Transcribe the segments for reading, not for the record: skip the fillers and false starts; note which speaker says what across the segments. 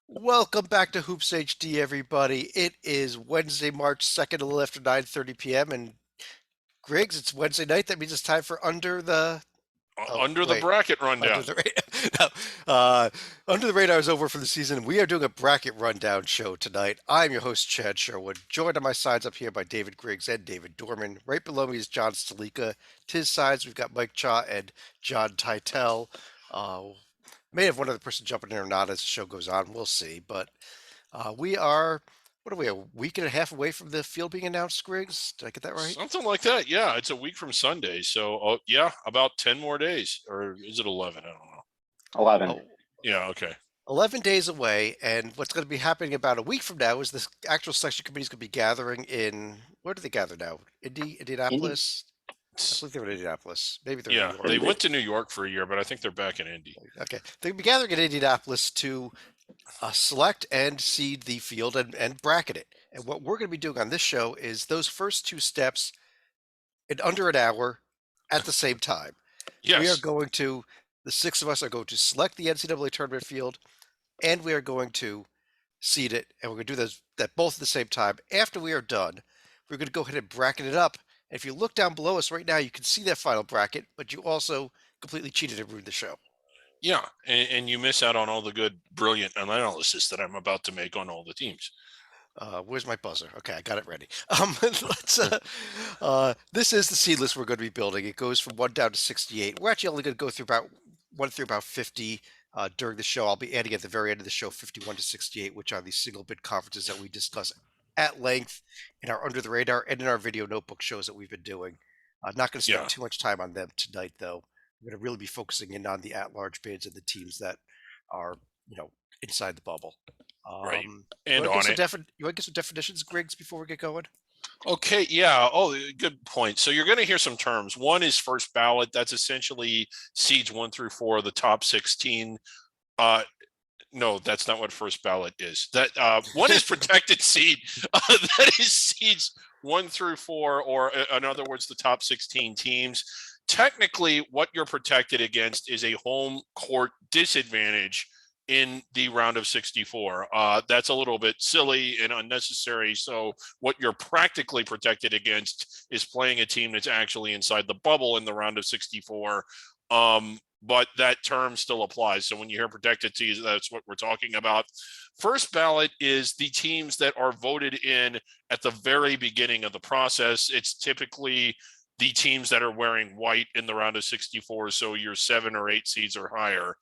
Speaker 1: Welcome back to Hoops HD, everybody. It is Wednesday, March 2nd, a little after 9:30 p.m. And Griggs, it's Wednesday night. That means it's time for Oh,
Speaker 2: Under the
Speaker 1: wait.
Speaker 2: bracket
Speaker 1: Under
Speaker 2: rundown.
Speaker 1: the radar. No, Under the radar is over for the season. We are doing a bracket rundown show tonight. I'm your host, Chad Sherwood, joined on my sides up here by David Griggs and David Dorman. Right below me is John Stalika. To his sides, we've got Mike Cha and John Titel. Uh, may have one other person jumping in or not as the show goes on. We'll see. But we are, what are we, a week and a half away from the field being announced, Griggs? Did I get that right?
Speaker 2: Something like that. Yeah, it's a week from Sunday. So, yeah, about 10 more days. Or is it 11? I don't know.
Speaker 3: 11.
Speaker 1: Oh,
Speaker 2: Yeah, okay.
Speaker 1: 11 days away, and what's going to be happening about a week from now is this actual selection committee is going to be gathering in, where do they gather now?
Speaker 3: Indy.
Speaker 1: Indianapolis? I believe they're in Indianapolis. Maybe they're in New
Speaker 2: Yeah,
Speaker 1: York.
Speaker 2: they went to New York for a year, but I think they're back in Indy.
Speaker 1: Okay. They're going to be gathering in Indianapolis to select and seed the field and bracket it. And what we're going to be doing on this show is those first two steps in under an hour at the same time. We are
Speaker 2: Yes.
Speaker 1: going to, the six of us are going to select the NCAA tournament field, and we are going to seed it, and we're going to do that both at the same time. After we are done, we're going to go ahead and bracket it up. And if you look down below us right now, you can see that final bracket, but you also completely cheated and ruined the show.
Speaker 2: Yeah, and you miss out on all the good, brilliant analysis that I'm about to make on all the teams.
Speaker 1: Where's my buzzer? Okay, I got it ready. This is the seed list we're going to be building. It goes from 1 down to 68. We're actually only going to go through about 1 through about 50 during the show. I'll be adding at the very end of the show 51 to 68, which are these single bid conferences that we discuss at length in our Under the Radar and in our video notebook shows that we've been doing. Not going to spend
Speaker 2: Yeah,
Speaker 1: too much time on them tonight, though. We're going to really be focusing in on the at-large bids and the teams that are, inside the bubble.
Speaker 2: right.
Speaker 1: You
Speaker 2: And
Speaker 1: want to
Speaker 2: on
Speaker 1: give
Speaker 2: it.
Speaker 1: some definitions, Griggs, before we get going?
Speaker 2: Okay, yeah. Oh, good point. So you're going to hear some terms. One is first ballot. That's essentially seeds 1 through 4, the top 16. Uh, No, that's not what first ballot is. That one is protected seed. That is seeds 1 through 4, or in other words, the top 16 teams. Technically, what you're protected against is a home court disadvantage in the round of 64. That's a little bit silly and unnecessary. So, what you're practically protected against is playing a team that's actually inside the bubble in the round of 64. But that term still applies. So when you hear protected teams, that's what we're talking about. First ballot is the teams that are voted in at the very beginning of the process. It's typically the teams that are wearing white in the round of 64. So your 7 or 8 seeds or higher.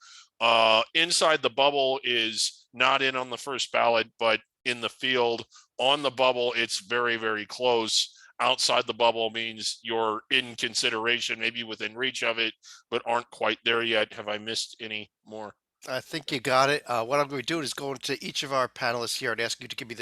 Speaker 2: Inside the bubble is not in on the first ballot, but in the field. On the bubble, it's very, very close. Outside the bubble means you're in consideration, maybe within reach of it, but aren't quite there yet. Have I missed any more?
Speaker 1: I think you got it. What I'm going to do is go into each of our panelists here and ask you to give me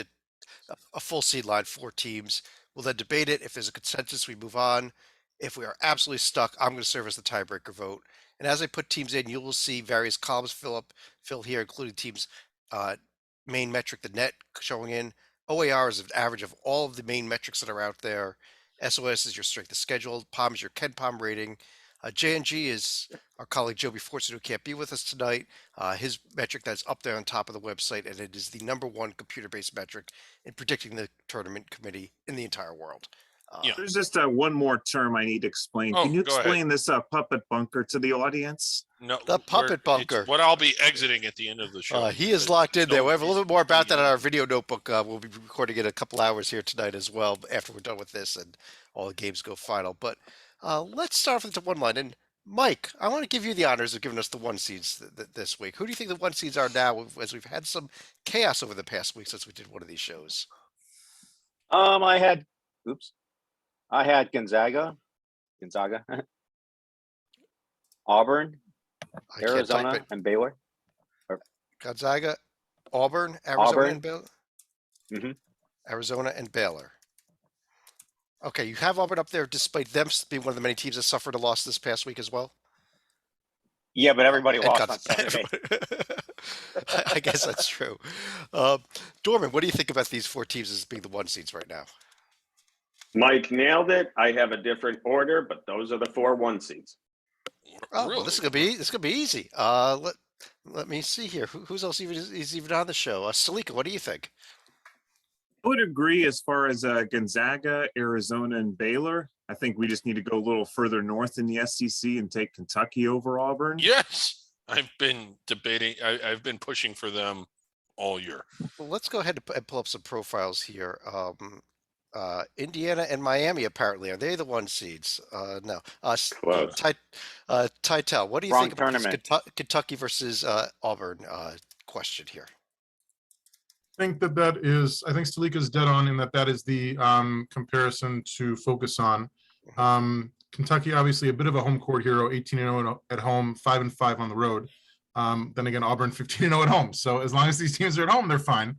Speaker 1: a full seed line, 4 teams. We'll then debate it. If there's a consensus, we move on. If we are absolutely stuck, I'm going to serve as the tiebreaker vote. And as I put teams in, you will see various columns fill here, including teams' uh, main metric, the net showing in. OAR is an average of all of the main metrics that are out there. SOS is your strength of schedule. POM is your KenPom rating. JNG is our colleague Joby Fortson, who can't be with us tonight. His metric that's up there on top of the website, and it is the #1 computer-based metric in predicting the tournament committee in the entire world.
Speaker 2: Yeah.
Speaker 4: There's just one more term I need to explain.
Speaker 2: Oh,
Speaker 4: Can you
Speaker 2: go ahead.
Speaker 4: explain this puppet bunker to the audience?
Speaker 2: No,
Speaker 1: The puppet bunker.
Speaker 2: It's what I'll be exiting at the end of the show.
Speaker 1: He is locked in there.
Speaker 2: No
Speaker 1: We have a little
Speaker 2: reason
Speaker 1: bit more
Speaker 2: to
Speaker 1: about that in
Speaker 2: be-
Speaker 1: our video notebook. We'll be recording it a couple hours here tonight as well after we're done with this and all the games go final. But let's start with the one line. And Mike, I want to give you the honors of giving us the one seeds this week. Who do you think the one seeds are now, as we've had some chaos over the past week since we did one of these shows?
Speaker 3: I had Gonzaga, Auburn,
Speaker 1: I can't
Speaker 3: Arizona,
Speaker 1: type it.
Speaker 3: and Baylor.
Speaker 1: Gonzaga, Auburn, Arizona,
Speaker 3: Auburn.
Speaker 1: and Baylor.
Speaker 3: Mhm.
Speaker 1: Arizona and Baylor. Okay, you have Auburn up there, despite them being one of the many teams that suffered a loss this past week as well.
Speaker 3: Yeah, but everybody
Speaker 1: And
Speaker 3: lost on
Speaker 1: Gonz-
Speaker 3: Saturday.
Speaker 1: I guess that's true. Dorman, what do you think about these 4 teams as being the one seeds right now?
Speaker 5: Mike nailed it. I have a different order, but those are the 4 1 seeds.
Speaker 1: Oh, well, this is gonna be easy. Let me see here. Who's else is even on the show? Salika, what do you think?
Speaker 4: I would agree as far as Gonzaga, Arizona, and Baylor. I think we just need to go a little further north in the SEC and take Kentucky over Auburn.
Speaker 2: Yes, I've been debating. I've been pushing for them all year.
Speaker 1: Well, let's go ahead and pull up some profiles here. Indiana and Miami, apparently, are they the 1 seeds? No.
Speaker 5: Close.
Speaker 1: Titel, what do you
Speaker 3: Wrong
Speaker 1: think about this
Speaker 3: tournament.
Speaker 1: Kentucky versus Auburn question here?
Speaker 6: I think that is, I think Stalika's dead on in that is the comparison to focus on. Kentucky, obviously a bit of a home court hero, 18-0 at home, 5-5 on the road. Then again, Auburn 15-0 at home. So as long as these teams are at home, they're fine.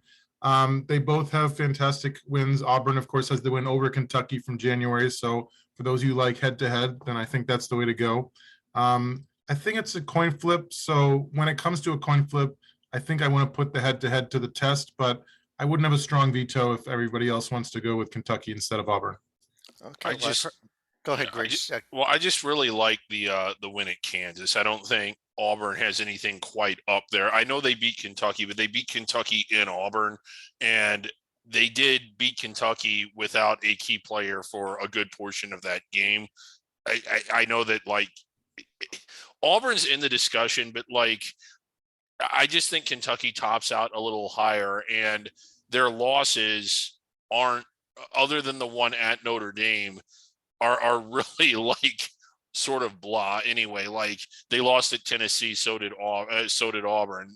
Speaker 6: They both have fantastic wins. Auburn, of course, has the win over Kentucky from January. So for those of you like head-to-head, then I think that's the way to go. I think it's a coin flip. So when it comes to a coin flip, I think I want to put the head-to-head to the test, but I wouldn't have a strong veto if everybody else wants to go with Kentucky instead of Auburn.
Speaker 1: Okay, go ahead, Greg.
Speaker 2: I just really like the win at Kansas. I don't think Auburn has anything quite up there. I know they beat Kentucky, but they beat Kentucky in Auburn, and they did beat Kentucky without a key player for a good portion of that game. I know that like Auburn's in the discussion, but like I just think Kentucky tops out a little higher, and their losses aren't, other than the one at Notre Dame, are really like sort of blah anyway. Like they lost at Tennessee, so did Auburn.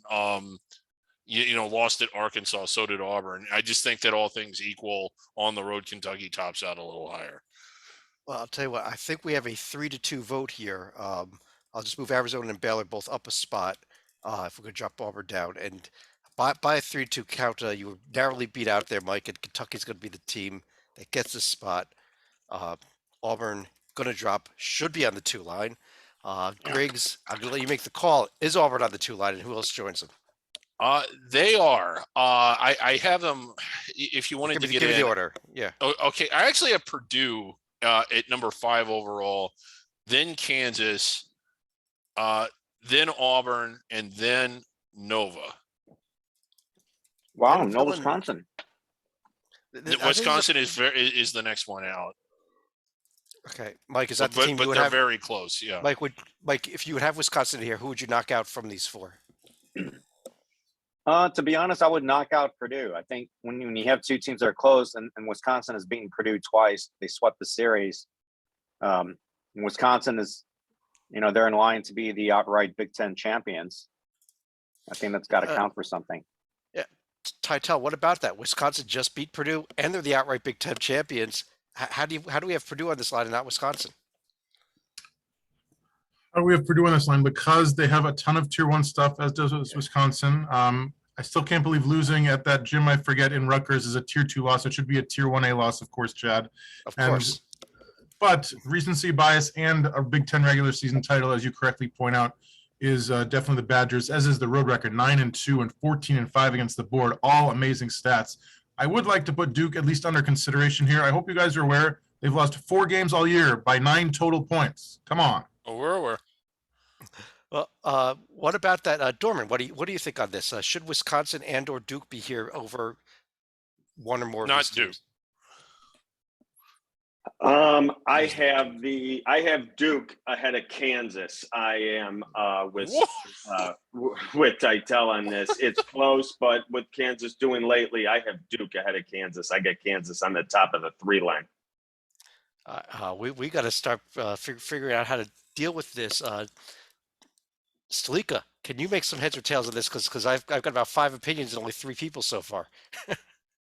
Speaker 2: Lost at Arkansas, so did Auburn. I just think that all things equal, on the road, Kentucky tops out a little higher.
Speaker 1: Well, I'll tell you what, I think we have a 3-2 vote here. I'll just move Arizona and Baylor both up a spot. If we could drop Auburn down, and by a 3-2 count, you were narrowly beat out there, Mike. And Kentucky's going to be the team that gets this spot. Auburn going to drop, should be on the 2 line. Griggs, I'm going to let you make the call. Is Auburn on the 2 line, and who else joins them?
Speaker 2: They are. I have them. If you wanted to
Speaker 1: give me the order, yeah.
Speaker 2: Okay, I actually have Purdue at number 5 overall, then Kansas, then Auburn, and then Nova.
Speaker 3: Wow, no Wisconsin.
Speaker 2: Wisconsin is the next one out.
Speaker 1: Okay, Mike, is that the team
Speaker 2: but
Speaker 1: you would
Speaker 2: they're
Speaker 1: have?
Speaker 2: Very close, yeah.
Speaker 1: Mike, if you would have Wisconsin here, who would you knock out from these 4?
Speaker 3: To be honest, I would knock out Purdue. I think when you have 2 teams that are close, and Wisconsin has beaten Purdue twice, they swept the series. Wisconsin is, they're in line to be the outright Big Ten champions. I think that's got to count for something.
Speaker 1: Yeah, Titel, what about that? Wisconsin just beat Purdue, and they're the outright Big Ten champions. How do we have Purdue on this line and not Wisconsin?
Speaker 6: We have Purdue on this line because they have a ton of tier 1 stuff, as does Wisconsin. I still can't believe losing at that gym, I forget, in Rutgers is a tier 2 loss. It should be a tier 1A loss, of course, Chad.
Speaker 1: Of course.
Speaker 6: But recency bias and a Big Ten regular season title, as you correctly point out, is definitely the Badgers, as is the road record, 9-2 and 14-5 against the board. All amazing stats. I would like to put Duke at least under consideration here. I hope you guys are aware they've lost 4 games all year by 9 total points. Come on.
Speaker 2: Oh, we're aware.
Speaker 1: Well, what about that, Dorman? What do you think on this? Should Wisconsin and/or Duke be here over one or more?
Speaker 2: Not Duke.
Speaker 5: I have Duke ahead of Kansas. I am with Titel on this. It's close, but with Kansas doing lately, I have Duke ahead of Kansas. I got Kansas on the top of the 3 line.
Speaker 1: We got to start figuring out how to deal with this. Stalika, can you make some heads or tails of this? Because I've got about 5 opinions and only 3 people so far.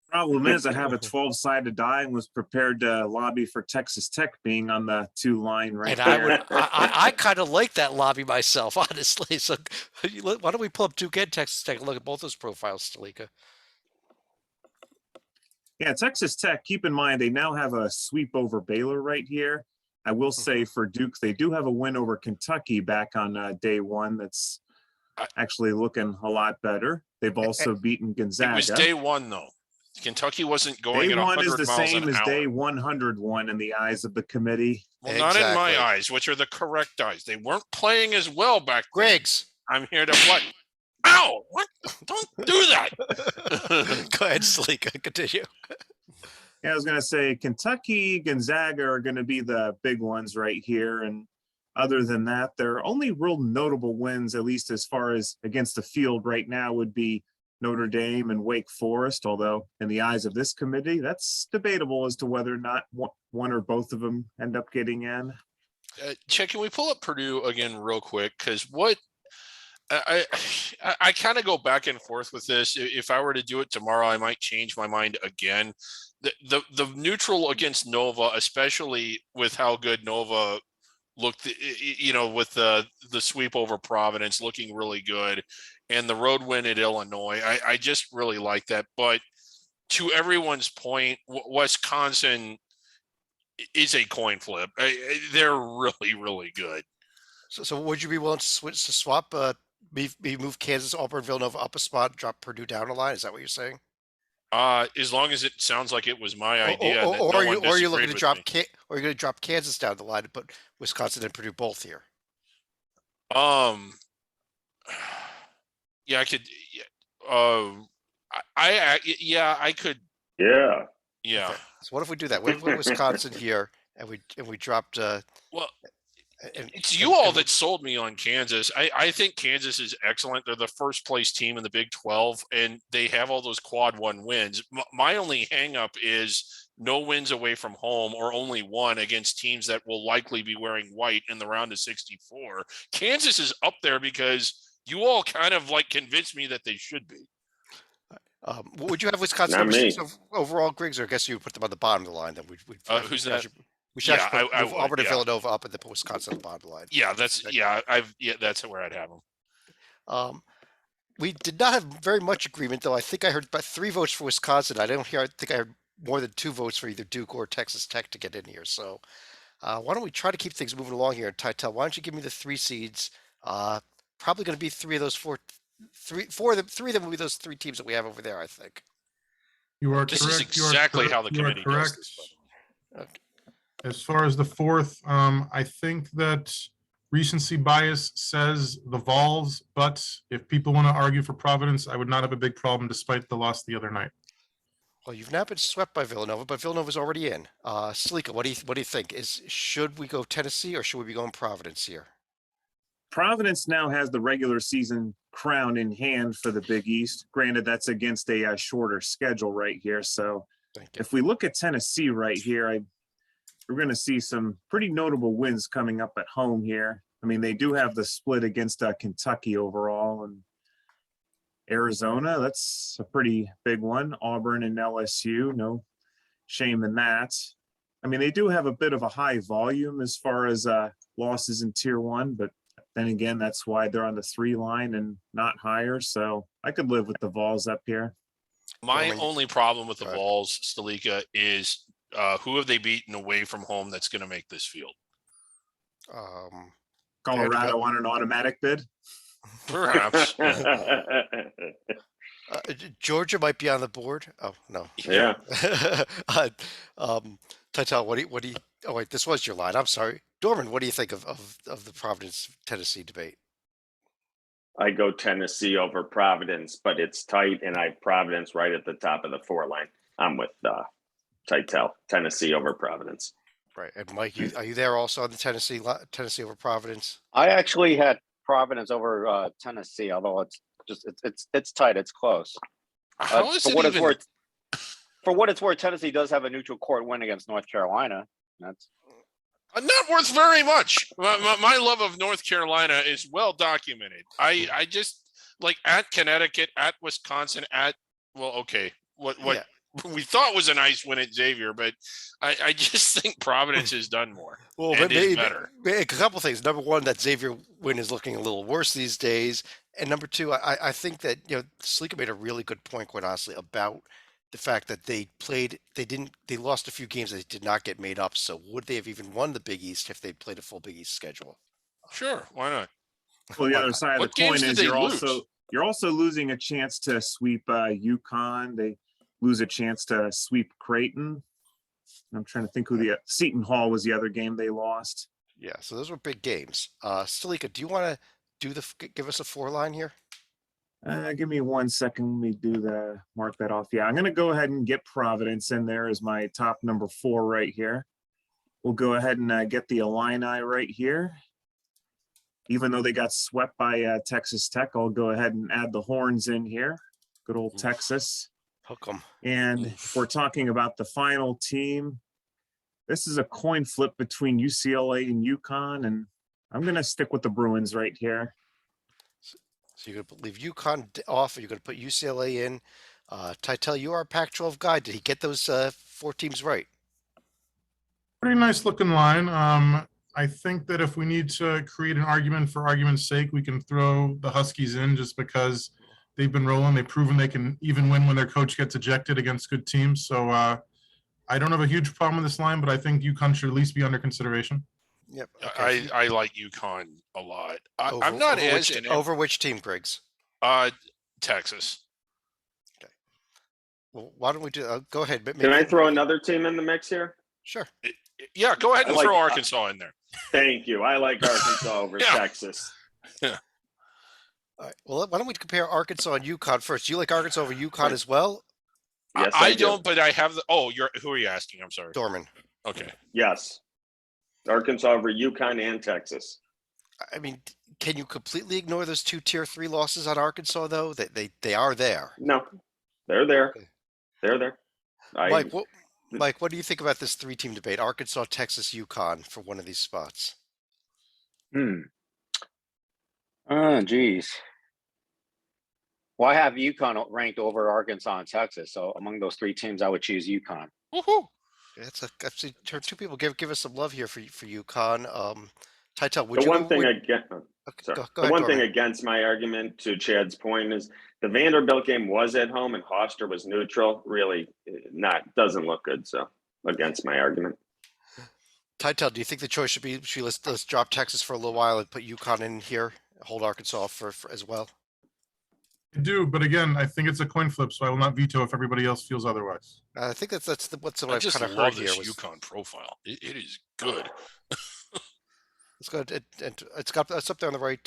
Speaker 4: Problem is, I have a 12-sided die and was prepared to lobby for Texas Tech being on the 2 line right
Speaker 1: And
Speaker 4: there.
Speaker 1: I kind of like that lobby myself, honestly. So why don't we pull up Duke and Texas Tech and look at both those profiles, Stalika?
Speaker 4: Yeah, Texas Tech, keep in mind, they now have a sweep over Baylor right here. I will say for Duke, they do have a win over Kentucky back on day 1. That's actually looking a lot better. They've also beaten Gonzaga.
Speaker 2: It was day 1, though. Kentucky wasn't going
Speaker 4: Day
Speaker 2: at
Speaker 4: 1
Speaker 2: 100
Speaker 4: is the
Speaker 2: miles
Speaker 4: same
Speaker 2: an
Speaker 4: as
Speaker 2: hour.
Speaker 4: day 101 in the eyes of the committee.
Speaker 2: Well, not in my
Speaker 1: Exactly.
Speaker 2: eyes, which are the correct eyes. They weren't playing as well back then.
Speaker 1: Griggs,
Speaker 2: I'm here to what? Ow! What? Don't do that.
Speaker 1: Go ahead, Salika, continue.
Speaker 4: Yeah, I was gonna say Kentucky, Gonzaga are gonna be the big ones right here. And other than that, their only real notable wins, at least as far as against the field right now, would be Notre Dame and Wake Forest. Although in the eyes of this committee, that's debatable as to whether or not one or both of them end up getting in.
Speaker 2: Chet, can we pull up Purdue again real quick? Because what I kind of go back and forth with this. If I were to do it tomorrow, I might change my mind again. The neutral against Nova, especially with how good Nova looked, you know, with the sweep over Providence looking really good, and the road win at Illinois, I just really like that. But to everyone's point, Wisconsin is a coin flip. They're really, really good.
Speaker 1: So would you be willing to switch to swap? Move Kansas, Auburn, Villanova up a spot, drop Purdue down a line. Is that what you're saying?
Speaker 2: As long as it sounds like it was my idea, that
Speaker 1: Or
Speaker 2: no
Speaker 1: are you
Speaker 2: one
Speaker 1: or are you looking
Speaker 2: disagreed
Speaker 1: to
Speaker 2: with
Speaker 1: drop
Speaker 2: me.
Speaker 1: or are you going to drop Kansas down the line and put Wisconsin and Purdue both here?
Speaker 2: Yeah, I could. Yeah, I could.
Speaker 5: Yeah.
Speaker 2: Yeah.
Speaker 1: Okay. So what if we do that? What if we put Wisconsin here and we dropped
Speaker 2: Well,
Speaker 1: and,
Speaker 2: it's you all that sold me on Kansas. I think Kansas is excellent. They're the first place team in the Big 12, and they have all those quad one wins. My only hang up is no wins away from home, or only one against teams that will likely be wearing white in the round of 64. Kansas is up there because you all kind of like convinced me that they should be.
Speaker 1: would you have Wisconsin
Speaker 5: Not
Speaker 1: number
Speaker 5: me.
Speaker 1: 6 overall, Griggs, or I guess you would put them on the bottom of the line? Then
Speaker 2: Who's that?
Speaker 1: We should
Speaker 2: Yeah,
Speaker 1: actually
Speaker 2: I
Speaker 1: move
Speaker 2: would,
Speaker 1: Auburn and
Speaker 2: yeah.
Speaker 1: Villanova up and then put Wisconsin on the bottom of the line.
Speaker 2: Yeah, that's that's where I'd have them.
Speaker 1: We did not have very much agreement, though. I think I heard about 3 votes for Wisconsin. I think I heard more than 2 votes for either Duke or Texas Tech to get in here. So why don't we try to keep things moving along here? Titel, why don't you give me the 3 seeds? Probably going to be 3 of those 4, 3 of them will be those 3 teams that we have over there, I think.
Speaker 6: You are
Speaker 2: This
Speaker 6: correct.
Speaker 2: is exactly how the
Speaker 6: You are
Speaker 2: committee does
Speaker 6: correct.
Speaker 2: this.
Speaker 1: Okay.
Speaker 6: As far as the 4th, I think that recency bias says the Vols, but if people want to argue for Providence, I would not have a big problem despite the loss the other night.
Speaker 1: Well, you've now been swept by Villanova, but Villanova's already in. Salika, what do you think? Should we go Tennessee or should we be going Providence here?
Speaker 4: Providence now has the regular season crown in hand for the Big East. Granted, that's against a shorter schedule right here. So
Speaker 1: Thank you.
Speaker 4: if we look at Tennessee right here, we're going to see some pretty notable wins coming up at home here. I mean, they do have the split against Kentucky overall, and Arizona. That's a pretty big one. Auburn and LSU. No shame in that. I mean, they do have a bit of a high volume as far as losses in tier 1, but then again, that's why they're on the 3 line and not higher. So I could live with the Vols up here.
Speaker 2: My only problem with the
Speaker 1: Go ahead.
Speaker 2: Vols, Stalika, is who have they beaten away from home that's going to make this field?
Speaker 4: Colorado on an automatic bid.
Speaker 2: Perhaps.
Speaker 1: Georgia might be on the board. Oh no.
Speaker 5: Yeah.
Speaker 1: Titel, what do you? Oh wait, this was your line. I'm sorry, Dorman. What do you think of the Providence Tennessee debate?
Speaker 5: I go Tennessee over Providence, but it's tight, and I have Providence right at the top of the 4 line. I'm with Titel, Tennessee over Providence.
Speaker 1: Right, and Mike, are you there also on the Tennessee over Providence?
Speaker 3: I actually had Providence over Tennessee, although it's tight, it's close.
Speaker 2: How is
Speaker 3: For
Speaker 2: it
Speaker 3: what
Speaker 2: even?
Speaker 3: for what it's worth, Tennessee does have a neutral court win against North Carolina. That's
Speaker 2: Not worth very much. My love of North Carolina is well documented. I just like at Connecticut, at Wisconsin, what
Speaker 1: Yeah.
Speaker 2: we thought was a nice win at Xavier, but I just think Providence has done more.
Speaker 1: Well,
Speaker 2: and is better.
Speaker 1: A couple things. Number one, that Xavier win is looking a little worse these days, and number two, I think that Salika made a really good point, quite honestly, about the fact that they lost a few games that did not get made up. So would they have even won the Big East if they'd played a full Big East schedule?
Speaker 2: Sure, why not?
Speaker 4: Well, the
Speaker 1: Why
Speaker 4: other
Speaker 1: not?
Speaker 4: side of
Speaker 2: What
Speaker 4: the coin
Speaker 2: games did
Speaker 4: is
Speaker 2: they
Speaker 4: you're also losing a chance to sweep Uconn. They lose a chance to sweep Creighton. I'm trying to think who the Seton Hall was the other game they lost.
Speaker 1: Yeah, so those were big games. Salika, do you want to give us a 4 line here?
Speaker 4: Give me 1 second. Let me mark that off. Yeah, I'm going to go ahead and get Providence in there as my top number 4 right here. We'll go ahead and get the Illini right here. Even though they got swept by Texas Tech, I'll go ahead and add the Horns in here. Good old Texas.
Speaker 1: Hook 'em.
Speaker 4: And if we're talking about the final team, this is a coin flip between UCLA and Yukon, and I'm going to stick with the Bruins right here.
Speaker 1: So you're going to leave UConn off, or you're going to put UCLA in. Titel, you are a Pac-12 guy. Did he get those 4 teams right?
Speaker 6: Pretty nice looking line. I think that if we need to create an argument for argument's sake, we can throw the Huskies in just because they've been rolling. They've proven they can even win when their coach gets ejected against good teams. So I don't have a huge problem with this line, but I think UConn should at least be under consideration.
Speaker 1: Yep. Okay.
Speaker 2: I like UConn a lot. I'm not as
Speaker 1: over which team, Griggs?
Speaker 2: Texas.
Speaker 1: Okay. Well, why don't we do? Go ahead.
Speaker 5: Can I throw another team in the mix here?
Speaker 1: Sure.
Speaker 2: Yeah, go ahead and throw Arkansas in there.
Speaker 5: Thank you. I like Arkansas over Texas.
Speaker 1: Yeah. All right. Well, why don't we compare Arkansas and UConn first? Do you like Arkansas over UConn as well?
Speaker 5: Yes,
Speaker 2: I don't, but I have the. Oh, who are you asking? I'm sorry.
Speaker 1: Dorman.
Speaker 2: Okay.
Speaker 5: Yes. Arkansas over UConn and Texas.
Speaker 1: I mean, can you completely ignore those 2 tier 3 losses on Arkansas though? They are there.
Speaker 5: No, they're there.
Speaker 1: Okay.
Speaker 5: They're there.
Speaker 1: Mike, what do you think about this 3-team debate? Arkansas, Texas, UConn for one of these spots.
Speaker 3: Oh, geez. Well, I have UConn ranked over Arkansas and Texas. So among those 3 teams, I would choose UConn.
Speaker 2: Woohoo!
Speaker 1: I've seen 2 people give us some love here for UConn. Titel,
Speaker 5: The one thing against my argument, to Chad's point, is the Vanderbilt game was at home and Hoster was neutral. Really, doesn't look good. So against my argument.
Speaker 1: Titel, do you think the choice should be let's drop Texas for a little while and put UConn in here, hold Arkansas for as well?
Speaker 6: I do, but again, I think it's a coin flip, so I will not veto if everybody else feels otherwise.
Speaker 1: I think that's what
Speaker 2: I
Speaker 1: I've
Speaker 2: just
Speaker 1: kind of
Speaker 2: love
Speaker 1: heard
Speaker 2: this
Speaker 1: here.
Speaker 2: UConn profile. It is good.
Speaker 1: It's good. It's up there on the right.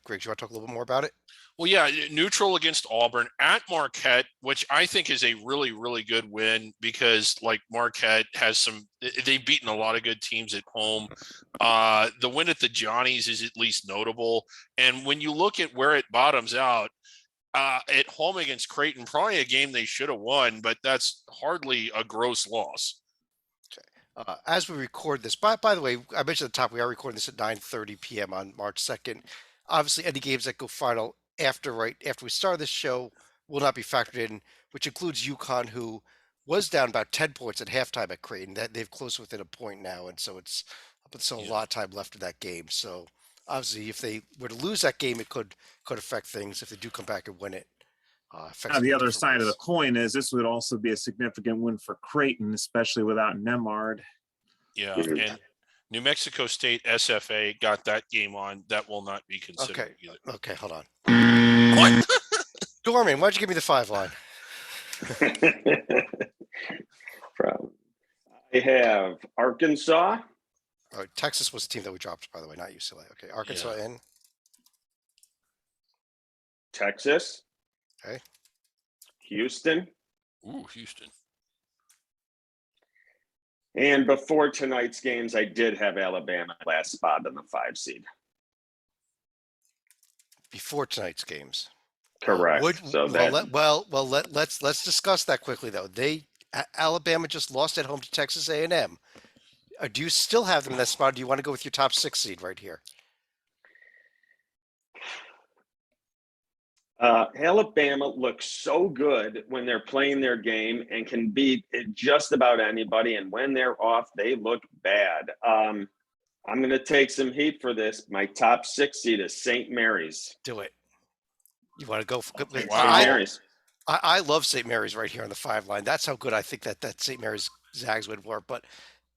Speaker 1: Griggs, you want to talk a little bit more about it?
Speaker 2: Well, yeah, neutral against Auburn at Marquette, which I think is a really, really good win because, like, Marquette has they've beaten a lot of good teams at home. The win at the Johnnies is at least notable. And when you look at where it bottoms out, at home against Creighton, probably a game they should have won, but that's hardly a gross loss.
Speaker 1: As we record this, by the way, I mentioned at the top, we are recording this at 9:30 p.m. on March 2nd. Obviously, any games that go final after we start this show will not be factored in, which includes UConn, who was down about 10 points at halftime at Creighton. That they've closed within a point now, and so it's a lot of time left in that game. So obviously, if they were to lose that game, it could affect things. If they do come back and win it,
Speaker 4: now, the other side of the coin is this would also be a significant win for Creighton, especially without Nemard.
Speaker 2: Yeah, and New Mexico State SFA got that game on. That will not be considered.
Speaker 1: Okay, hold on.
Speaker 2: What?
Speaker 1: Dorman, why'd you give me the 5 line?
Speaker 5: I have Arkansas.
Speaker 1: All right, Texas was the team that we dropped, by the way, not UCLA. Okay, Arkansas in.
Speaker 5: Texas.
Speaker 1: Okay.
Speaker 5: Houston.
Speaker 2: Ooh, Houston.
Speaker 5: And before tonight's games, I did have Alabama last spot in the 5 seed.
Speaker 1: Before tonight's games.
Speaker 5: Correct.
Speaker 1: Let's discuss that quickly though. Alabama just lost at home to Texas A&M. Do you still have them in that spot? Or do you want to go with your top 6 seed right here?
Speaker 5: Alabama looks so good when they're playing their game and can beat just about anybody. And when they're off, they look bad. I'm going to take some heat for this. My top 6 seed is St. Mary's.
Speaker 1: Do it. You want to go for
Speaker 5: St. Mary's?
Speaker 1: I love St. Mary's right here on the 5 line. That's how good I think that St. Mary's Zags would work. But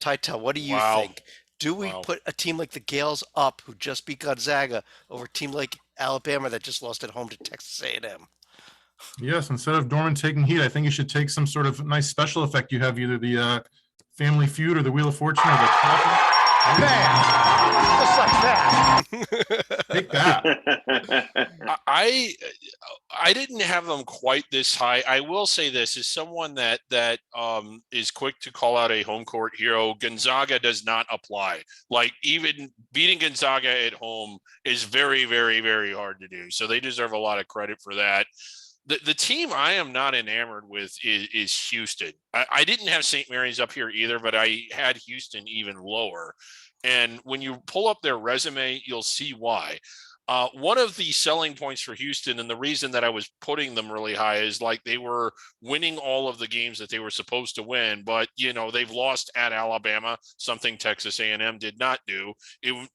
Speaker 1: Titel, what do you think? Do we put a team like the Gales up, who just beat Gonzaga, over a team like Alabama that just lost at home to Texas A&M?
Speaker 6: Yes, instead of Dorman taking heat, I think you should take some sort of nice special effect. You have either the Family Feud or the Wheel of Fortune or the
Speaker 1: Man, just like that.
Speaker 6: Take that.
Speaker 2: I didn't have them quite this high. I will say this as someone that is quick to call out a home court hero. Gonzaga does not apply. Like even beating Gonzaga at home is very, very, very hard to do. So they deserve a lot of credit for that. The team I am not enamored with is Houston. I didn't have St. Mary's up here either, but I had Houston even lower. And when you pull up their resume, you'll see why. One of the selling points for Houston, and the reason that I was putting them really high, is like they were winning all of the games that they were supposed to win, but they've lost at Alabama, something Texas A&M did not do. It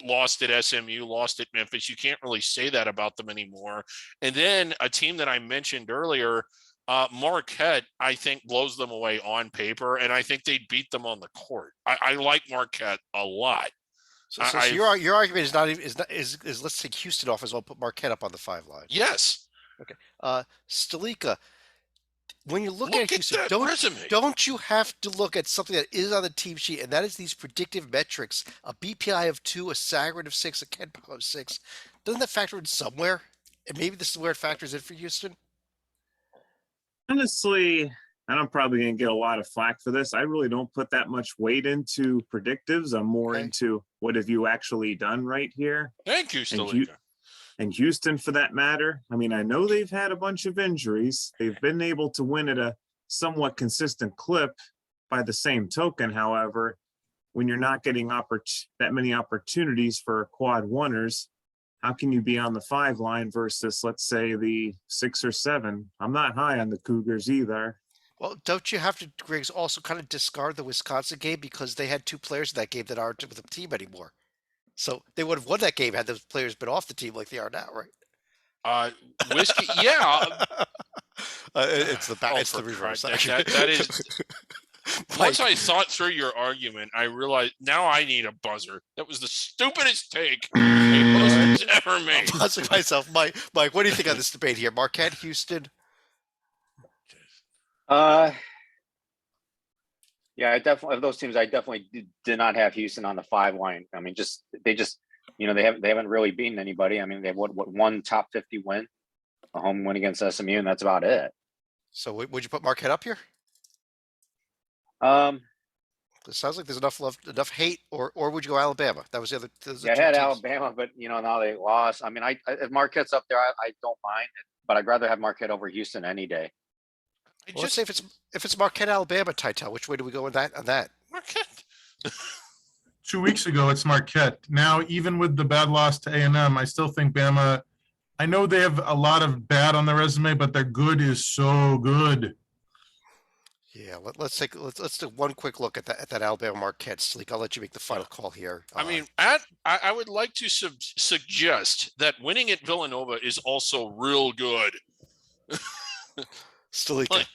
Speaker 2: lost at SMU, lost at Memphis. You can't really say that about them anymore. And then a team that I mentioned earlier, Marquette, I think blows them away on paper, and I think they'd beat them on the court. I like Marquette a lot.
Speaker 1: So your argument is not even is let's take Houston off as well, put Marquette up on the 5 line.
Speaker 2: Yes.
Speaker 1: Okay. Stalika, when you look at
Speaker 2: Look at
Speaker 1: Houston,
Speaker 2: that resume.
Speaker 1: don't you have to look at something that is on the team sheet, and that is these predictive metrics: a BPI of 2, a Sagarin of 6, a KenPom of 6. Doesn't that factor in somewhere? And maybe this is where it factors in for Houston.
Speaker 4: Honestly, and I'm probably going to get a lot of flack for this, I really don't put that much weight into predictives. I'm more
Speaker 1: Okay.
Speaker 4: into what have you actually done right here.
Speaker 2: Thank you,
Speaker 4: And
Speaker 2: Stalika.
Speaker 4: And Houston, for that matter, I mean, I know they've had a bunch of injuries. They've been able to win at a somewhat consistent clip. By the same token, however, when you're not getting that many opportunities for quad oneers, how can you be on the 5 line versus, let's say, the 6 or 7? I'm not high on the Cougars either.
Speaker 1: Well, don't you have to, Griggs, also kind of discard the Wisconsin game because they had 2 players in that game that aren't with the team anymore? So they would have won that game had those players been off the team like they are now, right?
Speaker 2: Whiskey, yeah.
Speaker 1: It's the
Speaker 2: Oh,
Speaker 1: it's
Speaker 2: for
Speaker 1: the reverse.
Speaker 2: Christ, that is. Once I thought through your argument, I realized now I need a buzzer. That was the stupidest take a host has ever made.
Speaker 1: I'm buzzing myself. Mike, what do you think on this debate here? Marquette, Houston?
Speaker 3: Yeah, I definitely of those teams. I definitely did not have Houston on the 5 line. I mean, they haven't really beaten anybody. I mean, they've one top 50 win, a home win against SMU, and that's about it.
Speaker 1: So would you put Marquette up here? It sounds like there's enough love, enough hate, or would you go Alabama? That was the other.
Speaker 3: Yeah, I had Alabama, but now they lost. I mean, if Marquette's up there, I don't mind, but I'd rather have Marquette over Houston any day.
Speaker 1: Well, let's say if it's Marquette, Alabama, Titel, which way do we go on that?
Speaker 2: Marquette.
Speaker 6: 2 weeks ago, it's Marquette. Now, even with the bad loss to A&M, I still think Bama. I know they have a lot of bad on their resume, but their good is so good.
Speaker 1: Yeah, let's do one quick look at that Alabama Marquette. Sleek, I'll let you make the final call here.
Speaker 2: I mean, I would like to suggest that winning at Villanova is also real good.
Speaker 1: Stalika.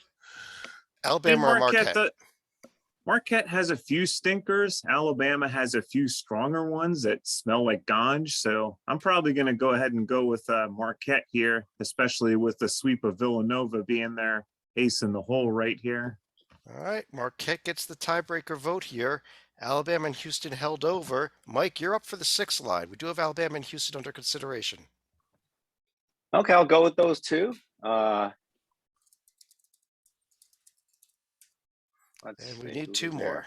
Speaker 1: Alabama or Marquette?
Speaker 4: Marquette has a few stinkers. Alabama has a few stronger ones that smell like ganj. So I'm probably going to go ahead and go with Marquette here, especially with the sweep of Villanova being their ace in the hole right here.
Speaker 1: All right, Marquette gets the tiebreaker vote here. Alabama and Houston held over. Mike, you're up for the 6 line. We do have Alabama and Houston under consideration.
Speaker 3: Okay, I'll go with those 2.
Speaker 1: And we need 2 more.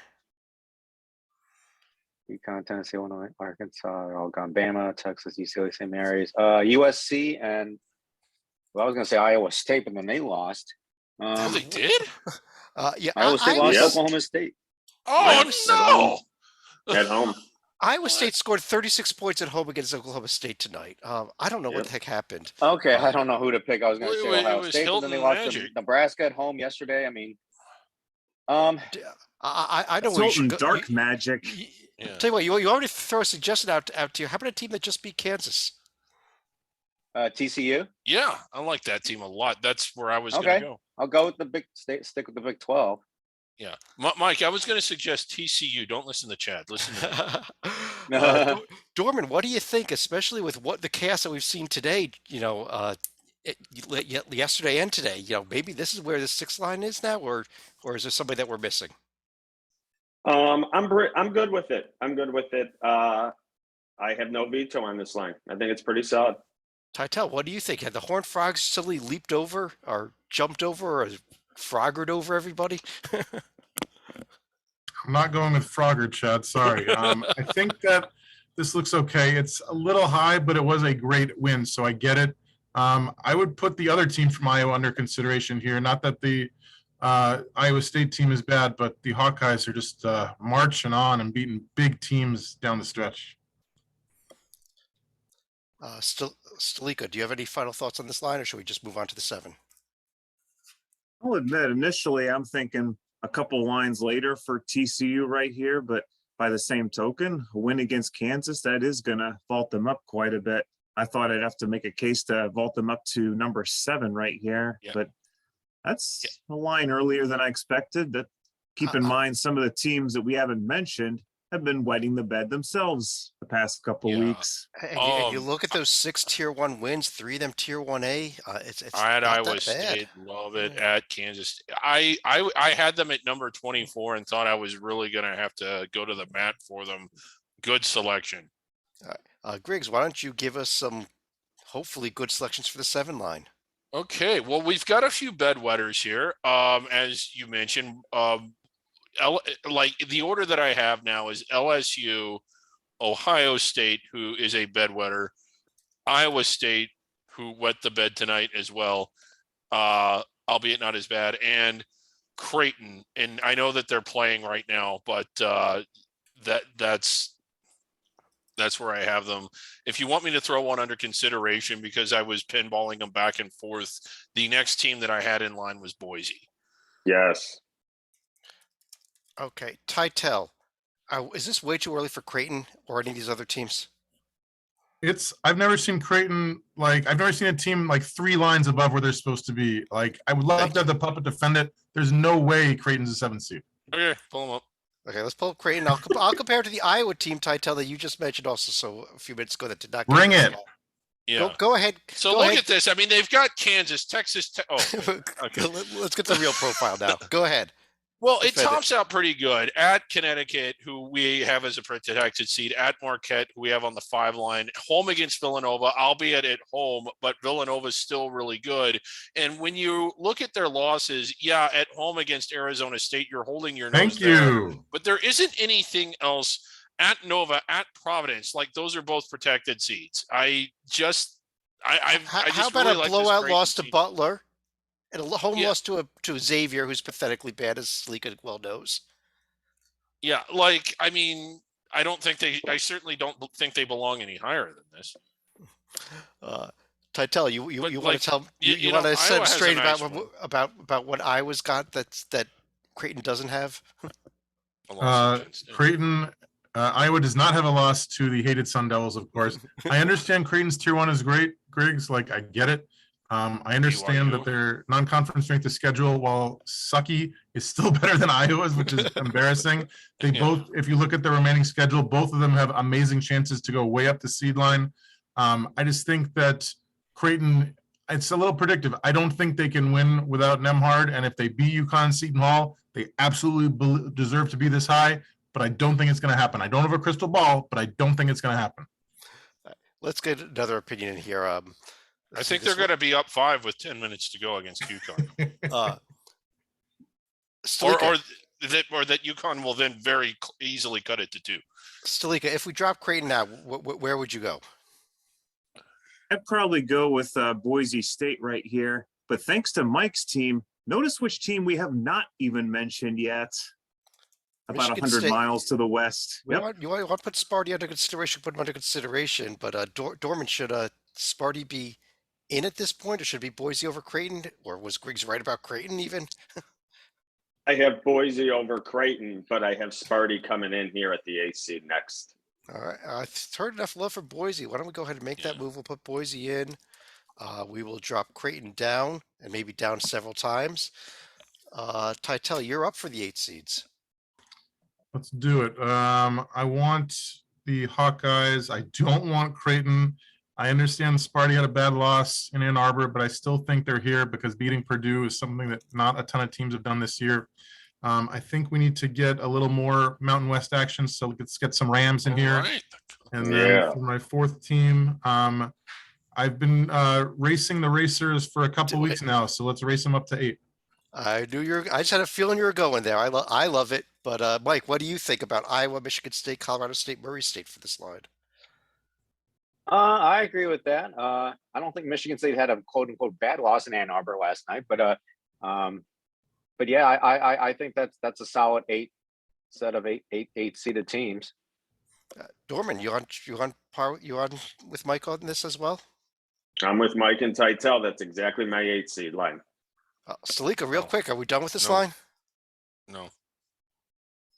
Speaker 3: Uconn, Tennessee, Illinois, Arkansas, they're all gone. Bama, Texas, UCLA, St. Mary's, USC, and I was going to say Iowa State, but then they lost.
Speaker 2: Oh, they did?
Speaker 1: Yeah,
Speaker 3: Iowa State lost to Oklahoma State.
Speaker 2: Oh, no!
Speaker 5: At home.
Speaker 1: Iowa State scored 36 points at home against Oklahoma State tonight. I don't know what the heck happened.
Speaker 3: Okay, I don't know who to pick. I was going to say Ohio State, but then they lost to
Speaker 2: Magic.
Speaker 3: Nebraska at home yesterday. I mean,
Speaker 1: I know where you should go.
Speaker 4: Dark Magic.
Speaker 1: Yeah. Tell you what, you already throw a suggestion out to you. How about a team that just beat Kansas?
Speaker 3: TCU.
Speaker 2: Yeah, I like that team a lot. That's where I was going to go.
Speaker 3: I'll go with the Big State. Stick with the Big 12.
Speaker 2: Yeah, Mike, I was going to suggest TCU. Don't listen to Chad. Listen to me.
Speaker 1: Dorman, what do you think, especially with what the chaos that we've seen today? Yesterday and today. Maybe this is where the 6 line is now, or is there somebody that we're missing?
Speaker 5: I'm good with it. I'm good with it. I have no veto on this line. I think it's pretty solid.
Speaker 1: Titel, what do you think? Had the Horned Frogs suddenly leaped over or jumped over or froggered over everybody?
Speaker 6: I'm not going with Frogger, Chad. Sorry. I think that this looks okay. It's a little high, but it was a great win, so I get it. I would put the other team from Iowa under consideration here. Not that the Iowa State team is bad, but the Hawkeyes are just marching on and beating big teams down the stretch.
Speaker 1: Stalika, do you have any final thoughts on this line, or should we just move on to the 7?
Speaker 4: I'll admit, initially, I'm thinking a couple lines later for TCU right here, but by the same token, a win against Kansas, that is going to vault them up quite a bit. I thought I'd have to make a case to vault them up to number 7 right here, but that's a line earlier than I expected. But keep in mind, some of the teams that we haven't mentioned have been wetting the bed themselves the past couple weeks.
Speaker 1: And you look at those 6 Tier 1 wins, 3 of them Tier 1A. It's
Speaker 2: I had
Speaker 1: not
Speaker 2: Iowa
Speaker 1: that
Speaker 2: State,
Speaker 1: bad.
Speaker 2: love it at Kansas. I had them at number 24 and thought I was really going to have to go to the mat for them. Good selection.
Speaker 1: Griggs, why don't you give us some hopefully good selections for the 7 line?
Speaker 2: Okay, well, we've got a few bedwetters here. As you mentioned, like the order that I have now is LSU, Ohio State, who is a bedwetter, Iowa State, who wet the bed tonight as well, albeit not as bad, and Creighton. And I know that they're playing right now, but that's where I have them. If you want me to throw one under consideration, because I was pinballing them back and forth, the next team that I had in line was Boise.
Speaker 5: Yes.
Speaker 1: Okay, Titel, is this way too early for Creighton or any of these other teams?
Speaker 6: I've never seen Creighton, I've never seen a team like 3 lines above where they're supposed to be. Like, I would love to have the puppet defend it. There's no way Creighton's a 7th seed.
Speaker 2: Okay, pull them up.
Speaker 1: Okay, let's pull up Creighton. I'll compare it to the Iowa team, Titel, that you just mentioned also so a few minutes ago that did not get
Speaker 6: Bring
Speaker 1: this
Speaker 6: it.
Speaker 1: at all.
Speaker 2: Yeah.
Speaker 1: Go ahead.
Speaker 2: So
Speaker 1: Go
Speaker 2: look
Speaker 1: ahead.
Speaker 2: at this. I mean, they've got Kansas, Texas. Okay.
Speaker 1: Let's get the real profile now. Go ahead.
Speaker 2: Well, it
Speaker 1: Defend it.
Speaker 2: tops out pretty good at Connecticut, who we have as a protected seed, at Marquette, who we have on the 5 line, home against Villanova, albeit at home, but Villanova is still really good. And when you look at their losses, at home against Arizona State, you're holding your nose
Speaker 6: Thank
Speaker 2: there.
Speaker 6: you.
Speaker 2: But there isn't anything else at Nova, at Providence. Like, those are both protected seeds. I just
Speaker 1: How about
Speaker 2: really
Speaker 1: a
Speaker 2: like this
Speaker 1: blowout
Speaker 2: Creighton
Speaker 1: loss to
Speaker 2: team.
Speaker 1: Butler and a home loss to Xavier, who's pathetically bad, as Sleeka well knows?
Speaker 2: Yeah, I mean, I certainly don't think they belong any higher than this.
Speaker 1: Titel, you want to tell you want to set straight about what Iowa's got that Creighton doesn't have?
Speaker 6: Creighton, Iowa does not have a loss to the hated Sun Devils, of course. I understand Creighton's Tier 1 is great, Griggs. Like, I get it. I understand that their non-conference strength of schedule, while sucky, is still better than Iowa's, which is embarrassing. They both, if you look at the remaining schedule, both of them have amazing chances to go way up the seed line. I just think that Creighton, it's a little predictive. I don't think they can win without Nemhard, and if they beat Uconn Seton Hall, they absolutely deserve to be this high, but I don't think it's going to happen. I don't have a crystal ball, but I don't think it's going to happen.
Speaker 1: Let's get another opinion in here.
Speaker 2: I think they're going to be up 5 with 10 minutes to go against UConn. or that UConn will then very easily cut it to 2.
Speaker 1: Stalika, if we drop Creighton now, where would you go?
Speaker 4: I'd probably go with Boise State right here. But thanks to Mike's team, notice which team we have not even mentioned yet. About
Speaker 1: Michigan
Speaker 4: 100
Speaker 1: State.
Speaker 4: miles to the west.
Speaker 1: You want to put Sparty under consideration, put him under consideration, but Dorman, should Sparty be in at this point, or should it be Boise over Creighton? Or was Griggs right about Creighton even?
Speaker 5: I have Boise over Creighton, but I have Sparty coming in here at the 8th seed next.
Speaker 1: All right. I've heard enough love for Boise. Why don't we go ahead and make that move? We'll put Boise in. We will drop Creighton down, and maybe down several times. Titel, you're up for the 8 seeds.
Speaker 6: Let's do it. I want the Hawkeyes. I don't want Creighton. I understand Sparty had a bad loss in Ann Arbor, but I still think they're here because beating Purdue is something that not a ton of teams have done this year. I think we need to get a little more Mountain West action, so let's get some Rams in here.
Speaker 2: Right.
Speaker 6: And then
Speaker 5: Yeah.
Speaker 6: for my fourth team, I've been racing the racers for a couple
Speaker 1: Do
Speaker 6: weeks
Speaker 1: it.
Speaker 6: now, so let's race them up to 8.
Speaker 1: I just had a feeling you were going there. I love it. But Mike, what do you think about Iowa, Michigan State, Colorado State, Murray State for this line?
Speaker 3: I agree with that. I don't think Michigan State had a quote unquote bad loss in Ann Arbor last night, but yeah, I think that's a solid 8 set of eight seeded teams.
Speaker 1: Dorman, you on with Mike on this as well?
Speaker 5: I'm with Mike and Titel. That's exactly my 8 seed line.
Speaker 1: Salika, real
Speaker 2: No.
Speaker 1: quick, are we done with this
Speaker 2: No.
Speaker 1: line?
Speaker 2: No.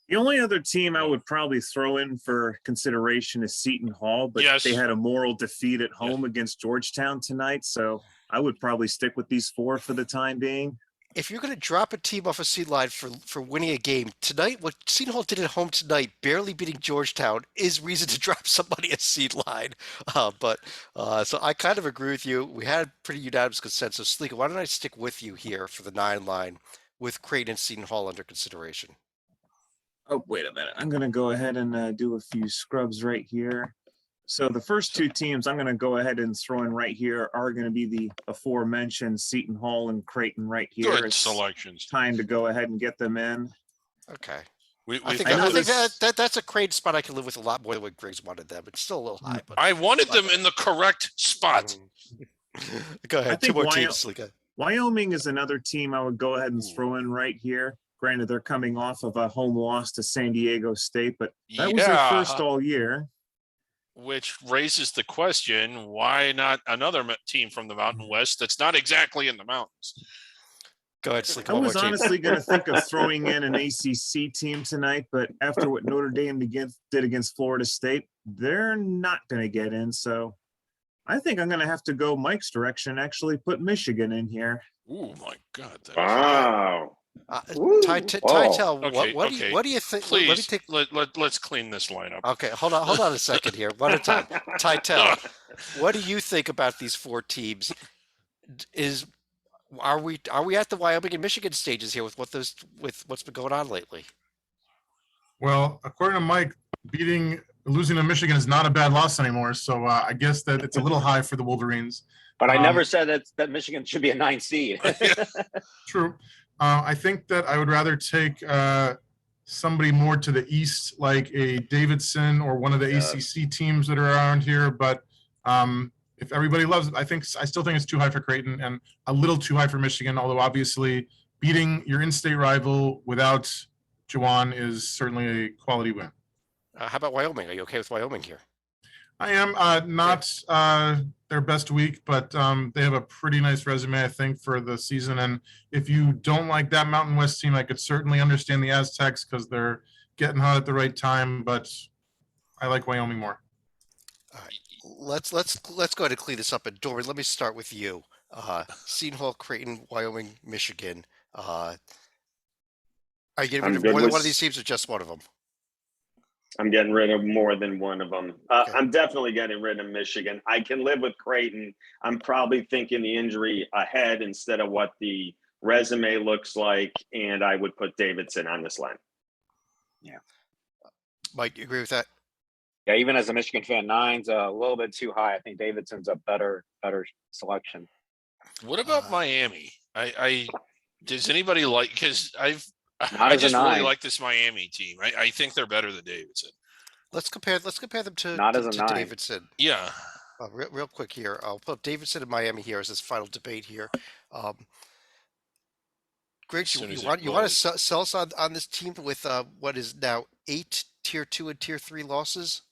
Speaker 4: The only other team I
Speaker 2: No.
Speaker 4: would probably throw in for consideration is Seton Hall, but
Speaker 2: Yes.
Speaker 4: they had a moral defeat at home against Georgetown tonight. So I would probably stick with these 4 for the time being.
Speaker 1: If you're going to drop a team off a seed line for winning a game tonight, what Seton Hall did at home tonight, barely beating Georgetown, is reason to drop somebody a seed line. So I kind of agree with you. We had pretty unanimous consensus. Salika, why don't I stick with you here for the 9 line with Creighton and Seton Hall under consideration?
Speaker 4: Oh, wait a minute. I'm going to go ahead and do a few scrubs right here. So the first 2 teams I'm going to go ahead and throw in right here are going to be the aforementioned Seton Hall and Creighton right here.
Speaker 2: Good
Speaker 4: It's
Speaker 2: selections.
Speaker 4: time to go ahead and get them in.
Speaker 1: Okay.
Speaker 2: We
Speaker 1: I think,
Speaker 4: I know
Speaker 1: I think
Speaker 4: this-
Speaker 1: that's a Creighton spot I can live with a lot more than what Griggs wanted them. It's still a little high, but
Speaker 2: I wanted them in the correct spot.
Speaker 1: Go
Speaker 4: I
Speaker 1: ahead. 2
Speaker 4: think
Speaker 1: more
Speaker 4: Wyo-
Speaker 1: teams, Salika.
Speaker 4: Wyoming is another team I would go ahead and throw in right here. Granted, they're coming off of a home loss to San Diego State, but that was their first all year.
Speaker 2: Which raises the question, why not another team from the Mountain West that's not exactly in the mountains?
Speaker 1: Go ahead, Salika.
Speaker 4: I
Speaker 1: One more
Speaker 4: was
Speaker 1: team.
Speaker 4: honestly going to think of throwing in an ACC team tonight, but after what Notre Dame did against Florida State, they're not going to get in. So I think I'm going to have to go Mike's direction, actually put Michigan in here.
Speaker 2: Oh my God. that is-
Speaker 5: Wow. Woo.
Speaker 1: Titel,
Speaker 2: Okay,
Speaker 1: what do you think? What do you
Speaker 2: Please,
Speaker 1: think?
Speaker 2: let's clean this line up.
Speaker 1: Okay, hold on a second here. One at a time. Titel, what do you think about these 4 teams? Are we at the Wyoming and Michigan stages here with what's been going on lately?
Speaker 6: Well, according to Mike, losing to Michigan is not a bad loss anymore. So I guess that it's a little high for the Wolverines.
Speaker 3: But I never said that Michigan should be a 9 seed.
Speaker 6: True. I think that I would rather take somebody more to the east, like a Davidson or one of the ACC teams that are around here. But if everybody loves it, I still think it's too high for Creighton and a little too high for Michigan. Although obviously beating your in-state rival without Juwan is certainly a quality win.
Speaker 1: How about Wyoming? Are you okay with Wyoming here?
Speaker 6: I am not their best week, but they have a pretty nice resume, I think, for the season. And if you don't like that Mountain West team, I could certainly understand the Aztecs because they're getting hot at the right time. But I like Wyoming more.
Speaker 1: All right, let's go ahead and clean this up. And Dory, let me start with you. Seton Hall, Creighton, Wyoming, Michigan. Are you getting rid of more than one of these teams or just one of them?
Speaker 5: I'm getting rid of more than one of them.
Speaker 1: Okay.
Speaker 5: I'm definitely getting rid of Michigan. I can live with Creighton. I'm probably thinking the injury ahead instead of what the resume looks like, and I would put Davidson on this line.
Speaker 3: Yeah.
Speaker 1: Mike, you agree with that?
Speaker 3: Yeah, even as a Michigan fan, 9's a little bit too high. I think Davidson's a better selection.
Speaker 2: What about Miami? I does anybody like, because I
Speaker 3: Not as a
Speaker 2: just really
Speaker 3: 9.
Speaker 2: like this Miami team. I think they're better than Davidson.
Speaker 1: Let's compare them to
Speaker 3: Not as a 9.
Speaker 1: Davidson.
Speaker 2: Yeah.
Speaker 1: Real quick here. I'll put Davidson and Miami here as this final debate here. Greg,
Speaker 2: As soon
Speaker 1: you
Speaker 2: as it
Speaker 1: want to
Speaker 2: blows.
Speaker 1: sell us on this team with what is now 8 tier 2 and tier 3 losses?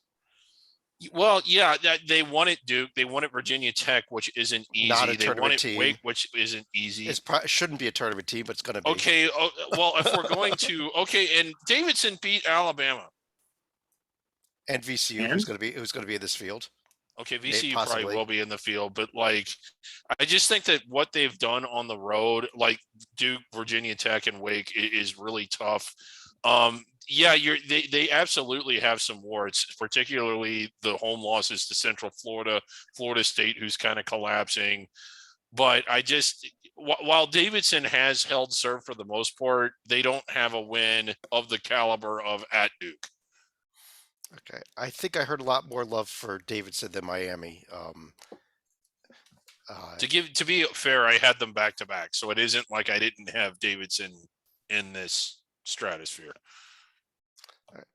Speaker 2: Well, yeah, they wanted Duke, they wanted Virginia Tech, which isn't easy.
Speaker 1: Not a
Speaker 2: They
Speaker 1: tournament
Speaker 2: wanted
Speaker 1: team.
Speaker 2: Wake, which isn't easy.
Speaker 1: It shouldn't be a tournament team, but it's going to be.
Speaker 2: Okay, well, if we're going to and Davidson beat Alabama.
Speaker 1: And VCU, who's going to be in this field?
Speaker 2: Okay, VCU
Speaker 1: possibly.
Speaker 2: probably will be in the field, but like, I just think that what they've done on the road, like Duke, Virginia Tech, and Wake, is really tough. Yeah, they absolutely have some warts, particularly the home losses to Central Florida, Florida State, who's kind of collapsing. But I just, while Davidson has held serve for the most part, they don't have a win of the caliber of at Duke.
Speaker 1: Okay, I think I heard a lot more love for Davidson than Miami.
Speaker 2: To be fair, I had them back to back, so it isn't like I didn't have Davidson in this stratosphere.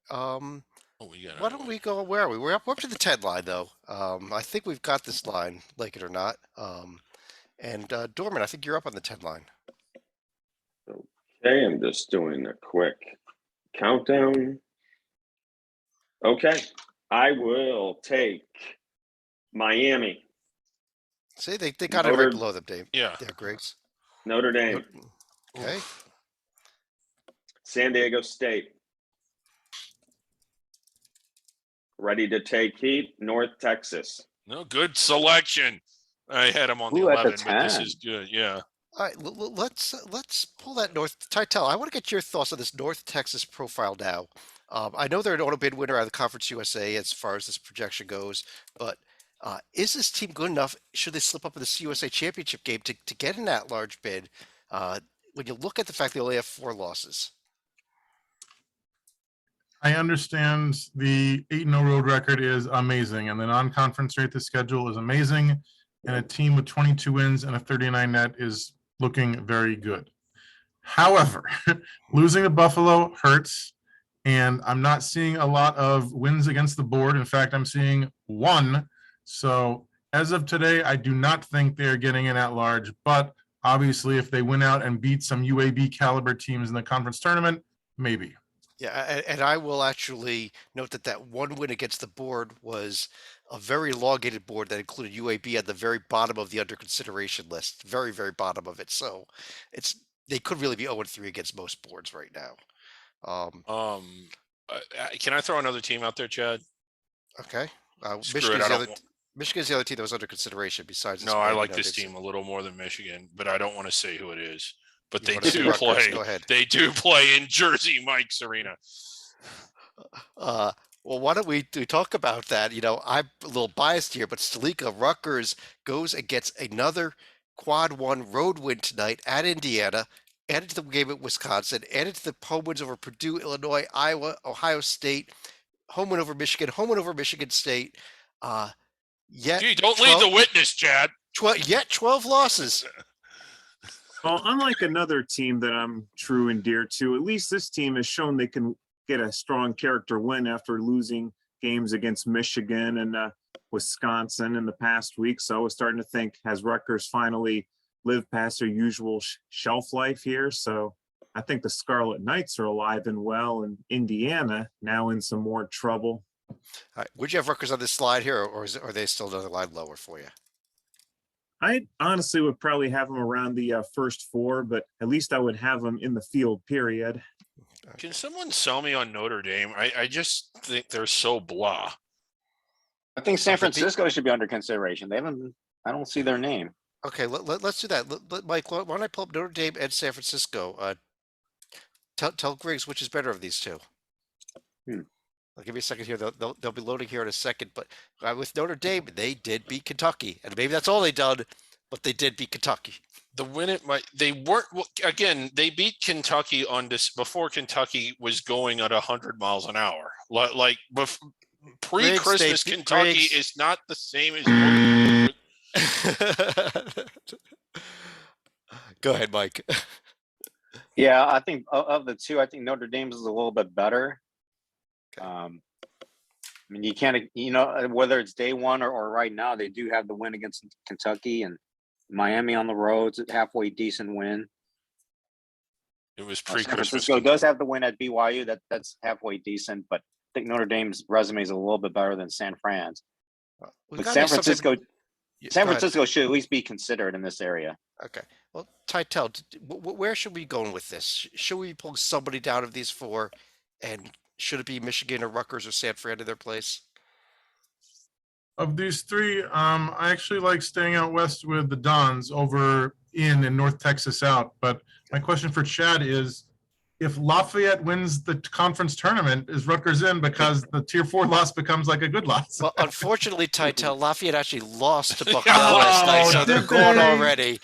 Speaker 1: Um,
Speaker 2: Oh, we got
Speaker 1: why don't we go? Where are we? We're up to the 10 line though. I think we've got this line, like it or not. And Dorman, I think you're up on the 10 line.
Speaker 5: Okay, I'm just doing a quick countdown. Okay, I will take Miami,
Speaker 1: See, they got it right
Speaker 5: Notre,
Speaker 1: below them, Dave.
Speaker 2: Yeah.
Speaker 1: Yeah, Griggs.
Speaker 5: Notre Dame,
Speaker 1: Okay.
Speaker 2: Oof.
Speaker 5: San Diego State. Ready to take heat, North Texas.
Speaker 2: No, good selection. I had him on the
Speaker 3: Ooh, at the
Speaker 2: 11, but this
Speaker 3: 10.
Speaker 2: is good. Yeah.
Speaker 1: All right, let's pull that North Titel. I want to get your thoughts on this North Texas profile now. I know they're an auto bid winner out of the Conference USA as far as this projection goes, but is this team good enough? Should they slip up in the CUSA championship game to get in that large bid? When you look at the fact they only have 4 losses.
Speaker 6: I understand the 8-0 road record is amazing, and the non-conference rate, the schedule is amazing, and a team with 22 wins and a 39 net is looking very good. However, losing to Buffalo hurts, and I'm not seeing a lot of wins against the board. In fact, I'm seeing 1. So as of today, I do not think they're getting in at large, but obviously if they win out and beat some UAB caliber teams in the conference tournament, maybe.
Speaker 1: Yeah, and I will actually note that 1 win against the board was a very elongated board that included UAB at the very bottom of the under consideration list, very, very bottom of it. So they could really be 0-3 against most boards right now.
Speaker 2: Can I throw another team out there, Chad?
Speaker 1: Okay.
Speaker 2: Screw it. I don't.
Speaker 1: Michigan's the other team that was under consideration besides this
Speaker 2: No, I
Speaker 1: bid,
Speaker 2: like
Speaker 1: you know,
Speaker 2: this
Speaker 1: they've-
Speaker 2: team a little more than Michigan, but I don't want to say who it is. But
Speaker 1: You
Speaker 2: they
Speaker 1: wanna say
Speaker 2: do
Speaker 1: Rutgers?
Speaker 2: play.
Speaker 1: Go ahead.
Speaker 2: They do play in Jersey Mike's Arena.
Speaker 1: Well, why don't we talk about that? You know, I'm a little biased here, but Stalika Rutgers goes and gets another quad 1 road win tonight at Indiana, added to the game at Wisconsin, added to the home wins over Purdue, Illinois, Iowa, Ohio State, home win over Michigan State. Yet
Speaker 2: Gee, don't lead the witness, Chad.
Speaker 1: 12 losses.
Speaker 4: Well, unlike another team that I'm true and dear to, at least this team has shown they can get a strong character win after losing games against Michigan and Wisconsin in the past week. So I was starting to think, has Rutgers finally lived past their usual shelf life here? So I think the Scarlet Knights are alive and well, and Indiana now in some more trouble.
Speaker 1: All right, would you have Rutgers on this slide here, or are they still another line lower for you?
Speaker 4: I honestly would probably have them around the first 4, but at least I would have them in the field, period.
Speaker 2: Can someone sell me on Notre Dame? I just think they're so blah.
Speaker 3: I think San Francisco should be under consideration. They haven't. I don't see their name.
Speaker 1: Okay, let's do that. Mike, why don't I pull up Notre Dame and San Francisco? Tell Griggs which is better of these two. I'll give you a second here. They'll be loading here in a second. But with Notre Dame, they did beat Kentucky, and maybe that's all they done, but they did beat Kentucky.
Speaker 2: The win it might they weren't again. They beat Kentucky on this before Kentucky was going at 100 miles an hour. Like pre-Christmas, Kentucky is not the same as.
Speaker 1: Go ahead, Mike.
Speaker 3: Yeah, I think of the two, I think Notre Dame's is a little bit better. I mean, you can't, whether it's day 1 or right now, they do have the win against Kentucky, and Miami on the roads, halfway decent win.
Speaker 2: It was
Speaker 3: San
Speaker 2: pre-Christmas.
Speaker 3: Francisco does have the win at BYU. That's halfway decent, but I think Notre Dame's resume is a little bit better than San Fran's. But San Francisco should at least be considered in this area.
Speaker 1: Okay. Well, Titel, where should we be going with this? Should we pull somebody down of these 4, and should it be Michigan or Rutgers or San Fran in their place?
Speaker 6: Of these 3, I actually like staying out west with the Dons over in North Texas out. But my question for Chad is, if Lafayette wins the conference tournament, is Rutgers in because the tier 4 loss becomes like a good loss?
Speaker 1: Well, unfortunately, Titel, Lafayette actually lost to Bucknell last night, so they're gone already.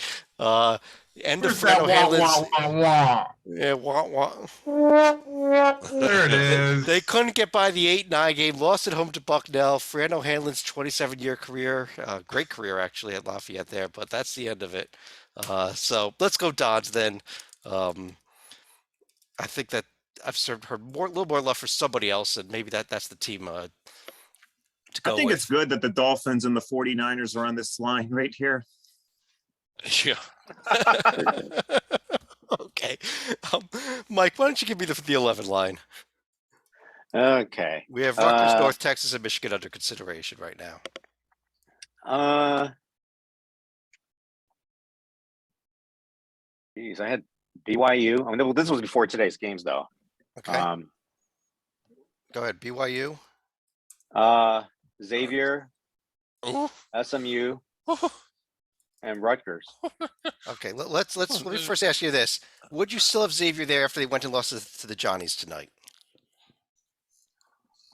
Speaker 1: The end of
Speaker 6: Where's that
Speaker 1: Fernando
Speaker 6: wah,
Speaker 1: Hanlon's.
Speaker 6: wah, wah, wah?
Speaker 1: Yeah, wah.
Speaker 6: There it is.
Speaker 1: They couldn't get by the 8-9 game, lost at home to Bucknell. Fernando Hanlon's 27-year career, great career actually at Lafayette there, but that's the end of it. So let's go Dons then. I think that I've heard a little more love for somebody else, and maybe that's the team to go
Speaker 4: I think
Speaker 1: with.
Speaker 4: it's good that the Dolphins and the 49ers are on this line right here.
Speaker 2: Yeah.
Speaker 1: Okay. Mike, why don't you give me the 11 line?
Speaker 3: Okay.
Speaker 1: We have Rutgers, North Texas, and Michigan under consideration right now.
Speaker 3: Geez, I had BYU. I mean, this was before today's games, though.
Speaker 1: Okay. Go ahead. BYU.
Speaker 3: Xavier,
Speaker 2: Ooh.
Speaker 3: SMU,
Speaker 2: Ooh.
Speaker 3: and Rutgers.
Speaker 1: Okay. Let me first ask you this: would you still have Xavier there after they went and lost to the Johnnies tonight?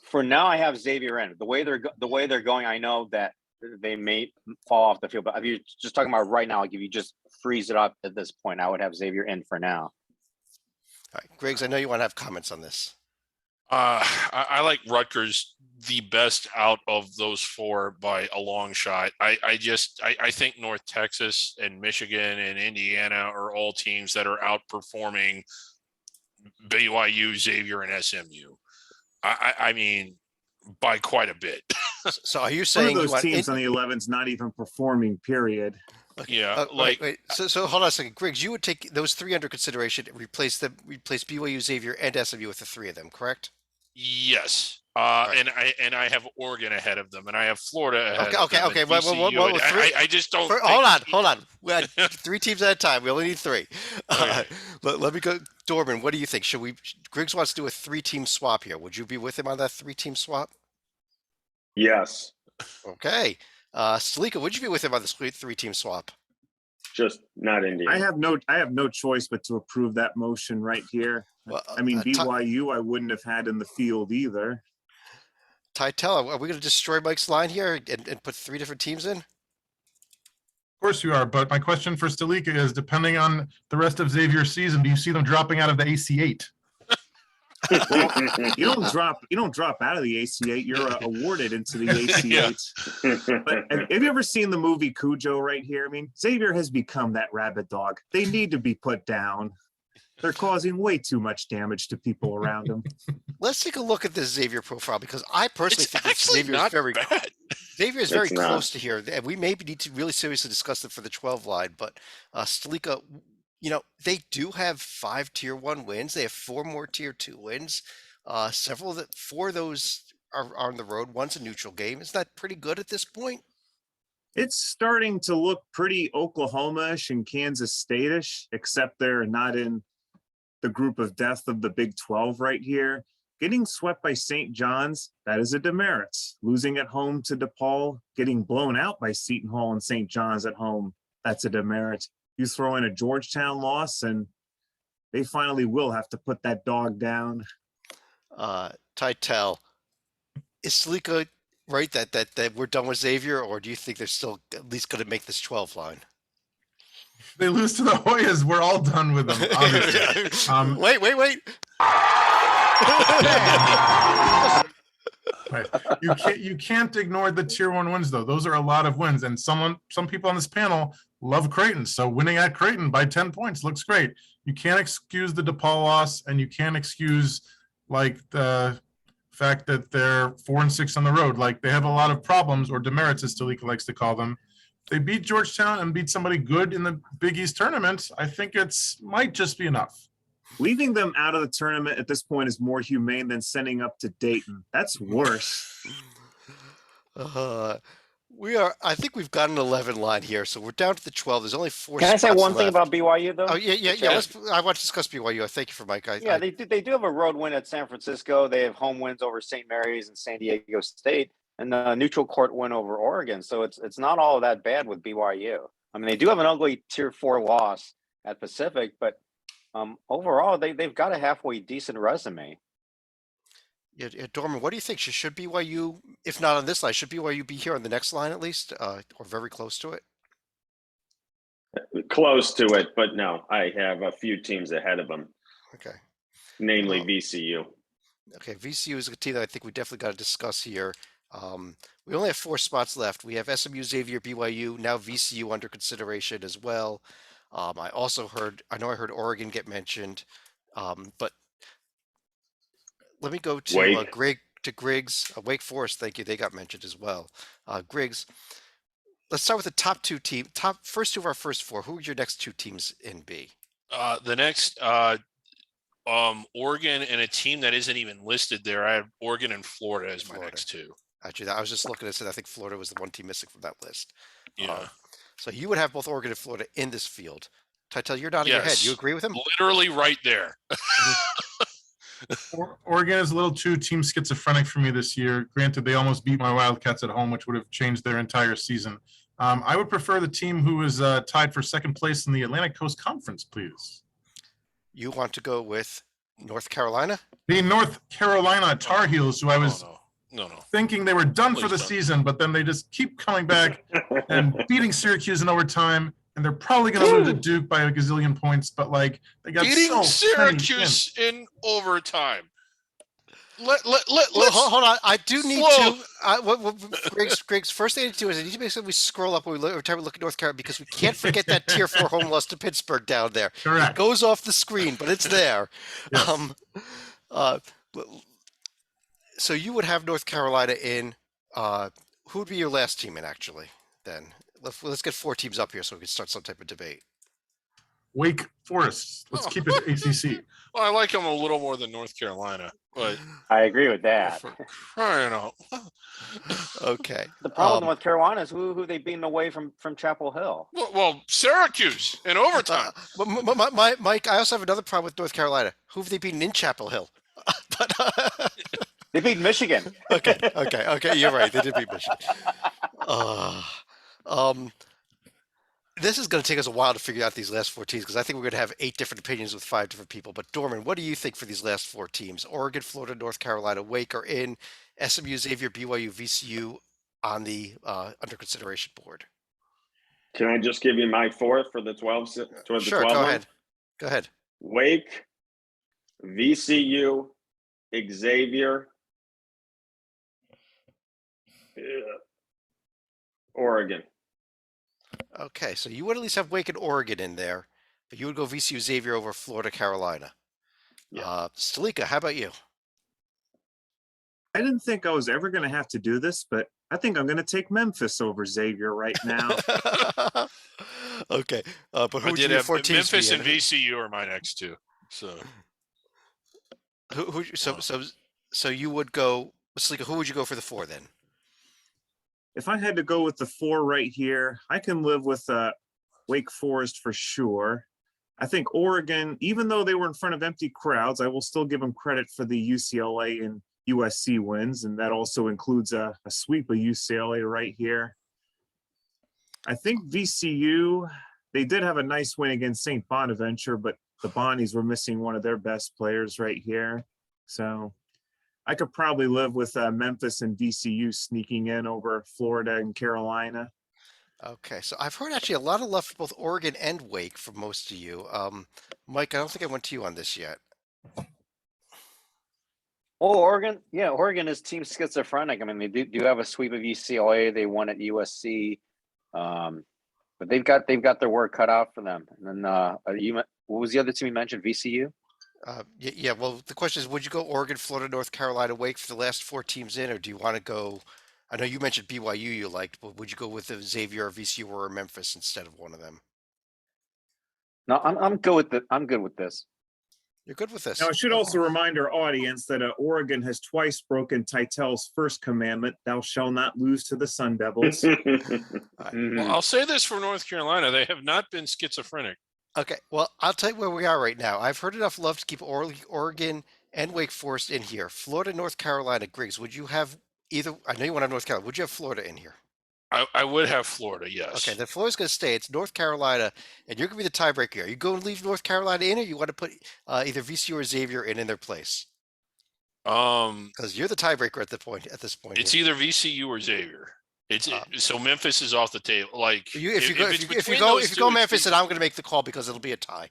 Speaker 3: For now, I have Xavier in. The way they're going, I know that they may fall off the field. But if you're just talking about right now, like if you just freeze it up at this point, I would have Xavier in for now.
Speaker 1: All right, Griggs, I know you want to have comments on this.
Speaker 2: I like Rutgers the best out of those four by a long shot. I think North Texas and Michigan and Indiana are all teams that are outperforming BYU, Xavier, and SMU. I mean, by quite a bit.
Speaker 1: So are you
Speaker 4: One
Speaker 1: saying
Speaker 4: of
Speaker 1: you
Speaker 4: those
Speaker 1: want
Speaker 4: teams on the 11's not even performing, period.
Speaker 2: Yeah, like
Speaker 1: wait. So hold on a second, Griggs. You would take those three under consideration and replace BYU, Xavier, and SMU with the three of them, correct?
Speaker 2: yes.
Speaker 1: Right.
Speaker 2: And I have Oregon ahead of them, and I have Florida ahead of them.
Speaker 1: Okay.
Speaker 2: and
Speaker 1: Well,
Speaker 2: TCU. I just don't.
Speaker 1: Hold on. We had three teams at a time. We only need three.
Speaker 2: Okay.
Speaker 1: Let me go. Dorman, what do you think? Griggs wants to do a 3-team swap here. Would you be with him on that 3-team swap?
Speaker 5: Yes,
Speaker 1: Okay. Salika, would you be with him on this 3-team swap?
Speaker 5: just not Indiana.
Speaker 4: I have no choice but to approve that motion right here.
Speaker 1: Well,
Speaker 4: I mean, BYU, I wouldn't have had in the field either.
Speaker 1: Tytel, are we going to destroy Mike's line here and put 3 different teams in?
Speaker 6: Of course you are, but my question for Stalika is, depending on the rest of Xavier's season, do you see them dropping out of the AC8?
Speaker 4: You don't drop out of the AC8. You're awarded into the AC8. But have you ever seen the movie Cujo right here? I mean, Xavier has become that rabid dog. They need to be put down. They're causing way too much damage to people around them.
Speaker 1: Let's take a look at this Xavier profile because I personally
Speaker 2: It's
Speaker 1: think that
Speaker 2: actually
Speaker 1: Xavier is
Speaker 2: not
Speaker 1: very
Speaker 2: bad.
Speaker 1: Xavier is very
Speaker 3: It's not.
Speaker 1: close to here, and we maybe need to really seriously discuss it for the 12 line. But Stalika, they do have 5 tier 1 wins. They have 4 more tier 2 wins. 4 of those are on the road. One's a neutral game. Isn't that pretty good at this point?
Speaker 4: It's starting to look pretty Oklahoma-ish and Kansas State-ish, except they're not in the group of death of the Big 12 right here. Getting swept by St. John's, that is a demerit. Losing at home to DePaul, getting blown out by Seton Hall and St. John's at home, that's a demerit. You throw in a Georgetown loss, and they finally will have to put that dog down.
Speaker 1: Tytel, is Salika right that we're done with Xavier, or do you think they're still at least going to make this 12 line?
Speaker 6: If they lose to the Hoyas, we're all done with them, obviously.
Speaker 1: Wait.
Speaker 6: Right. You can't ignore the tier 1 wins, though. Those are a lot of wins, and some people on this panel love Creighton, so winning at Creighton by 10 points looks great. You can't excuse the DePaul loss, and you can't excuse like the fact that they're 4-6 on the road. Like, they have a lot of problems, or demerits, as Stalika likes to call them. They beat Georgetown and beat somebody good in the Big East tournament. I think might just be enough.
Speaker 4: Leaving them out of the tournament at this point is more humane than sending up to Dayton. That's worse.
Speaker 1: I think we've got an 11 line here, so we're down to the 12. There's only 4
Speaker 3: Can I say
Speaker 1: spots
Speaker 3: one thing
Speaker 1: left.
Speaker 3: about BYU though?
Speaker 1: Oh, yeah. I want to discuss BYU. Thank you for Mike.
Speaker 3: They do have a road win at San Francisco. They have home wins over St. Mary's and San Diego State, and a neutral court win over Oregon. So it's not all that bad with BYU. I mean, they do have an ugly tier 4 loss at Pacific, but overall they've got a halfway decent resume.
Speaker 1: Yeah, Dorman, what do you think? Should BYU, if not on this line, should BYU be here on the next line at least, or very close to it?
Speaker 5: close to it, but no, I have a few teams ahead of them,
Speaker 1: Okay.
Speaker 5: namely
Speaker 1: Oh.
Speaker 5: VCU.
Speaker 1: Okay, VCU is a team that I think we definitely got to discuss here. We only have 4 spots left. We have SMU, Xavier, BYU, now VCU under consideration as well. I know I heard Oregon get mentioned, but let me go to
Speaker 5: Wake.
Speaker 1: Griggs, Wake Forest. Thank you. They got mentioned as well. Griggs, let's start with the first 2 of our first 4. Who are your next 2 teams in B?
Speaker 2: The next Oregon and a team that isn't even listed there. I have Oregon and Florida as my next 2.
Speaker 1: Actually, I was just looking at it. I think Florida was the one team missing from that list.
Speaker 2: Yeah.
Speaker 1: So you would have both Oregon and Florida in this field. Titel, you're nodding your head. You agree with him?
Speaker 2: Literally right there.
Speaker 6: Oregon is a little too team schizophrenic for me this year. Granted, they almost beat my Wildcats at home, which would have changed their entire season. I would prefer the team who is tied for second place in the Atlantic Coast Conference, please.
Speaker 1: You want to go with North Carolina?
Speaker 6: The North Carolina Tar Heels, who I was
Speaker 2: No.
Speaker 6: thinking they were done for
Speaker 2: Please
Speaker 6: the
Speaker 2: don't.
Speaker 6: season, but then they just keep coming back and beating Syracuse in overtime. And they're probably going to lose to Duke by a gazillion points, but like they got
Speaker 2: Beating
Speaker 6: so many
Speaker 2: Syracuse in overtime.
Speaker 1: Well,
Speaker 2: Let's
Speaker 1: hold on. I do need
Speaker 2: slow.
Speaker 1: to. Griggs, first thing to do is I need to make sure we scroll up every time we look at North Carolina because we can't forget that Tier 4 home loss to Pittsburgh down there.
Speaker 6: Correct.
Speaker 1: It goes off the screen, but it's there.
Speaker 6: Yes.
Speaker 1: So you would have North Carolina in. Who would be your last team in, actually, then? Let's get 4 teams up here so we can start some type of debate.
Speaker 6: Wake Forest. Let's keep it ACC.
Speaker 2: Well, I like them a little more than North Carolina, but
Speaker 3: I agree with that.
Speaker 2: for crying out.
Speaker 1: Okay.
Speaker 3: The problem with North Carolina is who they beating away from Chapel Hill.
Speaker 2: Well, Syracuse in overtime.
Speaker 1: Mike, I also have another problem with North Carolina. Who have they beaten in Chapel Hill?
Speaker 3: They beat Michigan.
Speaker 1: Okay. You're right. They did beat Michigan. This is going to take us a while to figure out these last 4 teams because I think we're going to have 8 different opinions with 5 different people. But Dorman, what do you think for these last 4 teams? Oregon, Florida, North Carolina, Wake are in. SMU, Xavier, BYU, VCU on the under consideration board.
Speaker 5: Can I just give you my 4th for the 12?
Speaker 1: Sure, go ahead. Go ahead.
Speaker 5: Wake, VCU, Xavier, Oregon.
Speaker 1: Okay, so you would at least have Wake and Oregon in there, but you would go VCU, Xavier over Florida, Carolina.
Speaker 5: Yeah.
Speaker 1: Stalika, how about you?
Speaker 4: I didn't think I was ever going to have to do this, but I think I'm going to take Memphis over Xavier right now.
Speaker 1: Okay, but who
Speaker 2: I
Speaker 1: would
Speaker 2: did
Speaker 1: your
Speaker 2: have
Speaker 1: 4 teams
Speaker 2: Memphis
Speaker 1: be
Speaker 2: and
Speaker 1: in?
Speaker 2: VCU are my next 2. So
Speaker 1: So you would go, Stalika, who would you go for the 4 then?
Speaker 4: If I had to go with the 4 right here, I can live with Wake Forest for sure. I think Oregon, even though they were in front of empty crowds, I will still give them credit for the UCLA and USC wins, and that also includes a sweep of UCLA right here. I think VCU, they did have a nice win against St. Bonaventure, but the Bonnies were missing one of their best players right here. So I could probably live with Memphis and VCU sneaking in over Florida and Carolina.
Speaker 1: Okay, so I've heard actually a lot of love for both Oregon and Wake from most of you. Mike, I don't think I went to you on this yet.
Speaker 3: Oh, Oregon. Yeah, Oregon is team schizophrenic. I mean, they do have a sweep of UCLA. They won at USC. But they've got their work cut out for them. And then what was the other team you mentioned? VCU?
Speaker 1: Yeah, well, the question is, would you go Oregon, Florida, North Carolina, Wake for the last 4 teams in, or do you want to go? I know you mentioned BYU you liked, but would you go with the Xavier or VCU or Memphis instead of one of them?
Speaker 3: No, I'm good with I'm good with this.
Speaker 1: You're good with this.
Speaker 4: Now, I should also remind our audience that Oregon has twice broken Titel's first commandment, thou shalt not lose to the Sun Devils.
Speaker 2: well, I'll say this for North Carolina. They have not been schizophrenic.
Speaker 1: Okay, well, I'll tell you where we are right now. I've heard enough love to keep Oregon and Wake Forest in here. Florida, North Carolina, Griggs, would you have either? I know you want to have North Carolina. Would you have Florida in here?
Speaker 2: I would have Florida, yes.
Speaker 1: Okay, then Florida's going to stay. It's North Carolina, and you're going to be the tiebreaker here. Are you going to leave North Carolina in, or you want to put either VCU or Xavier in their place? Because you're the tiebreaker at this point.
Speaker 2: It's either VCU or Xavier. So Memphis is off the table. Like
Speaker 1: If you
Speaker 2: it's
Speaker 1: go
Speaker 2: between those two, it's
Speaker 1: Memphis, then I'm going to make the call because it'll be a tie.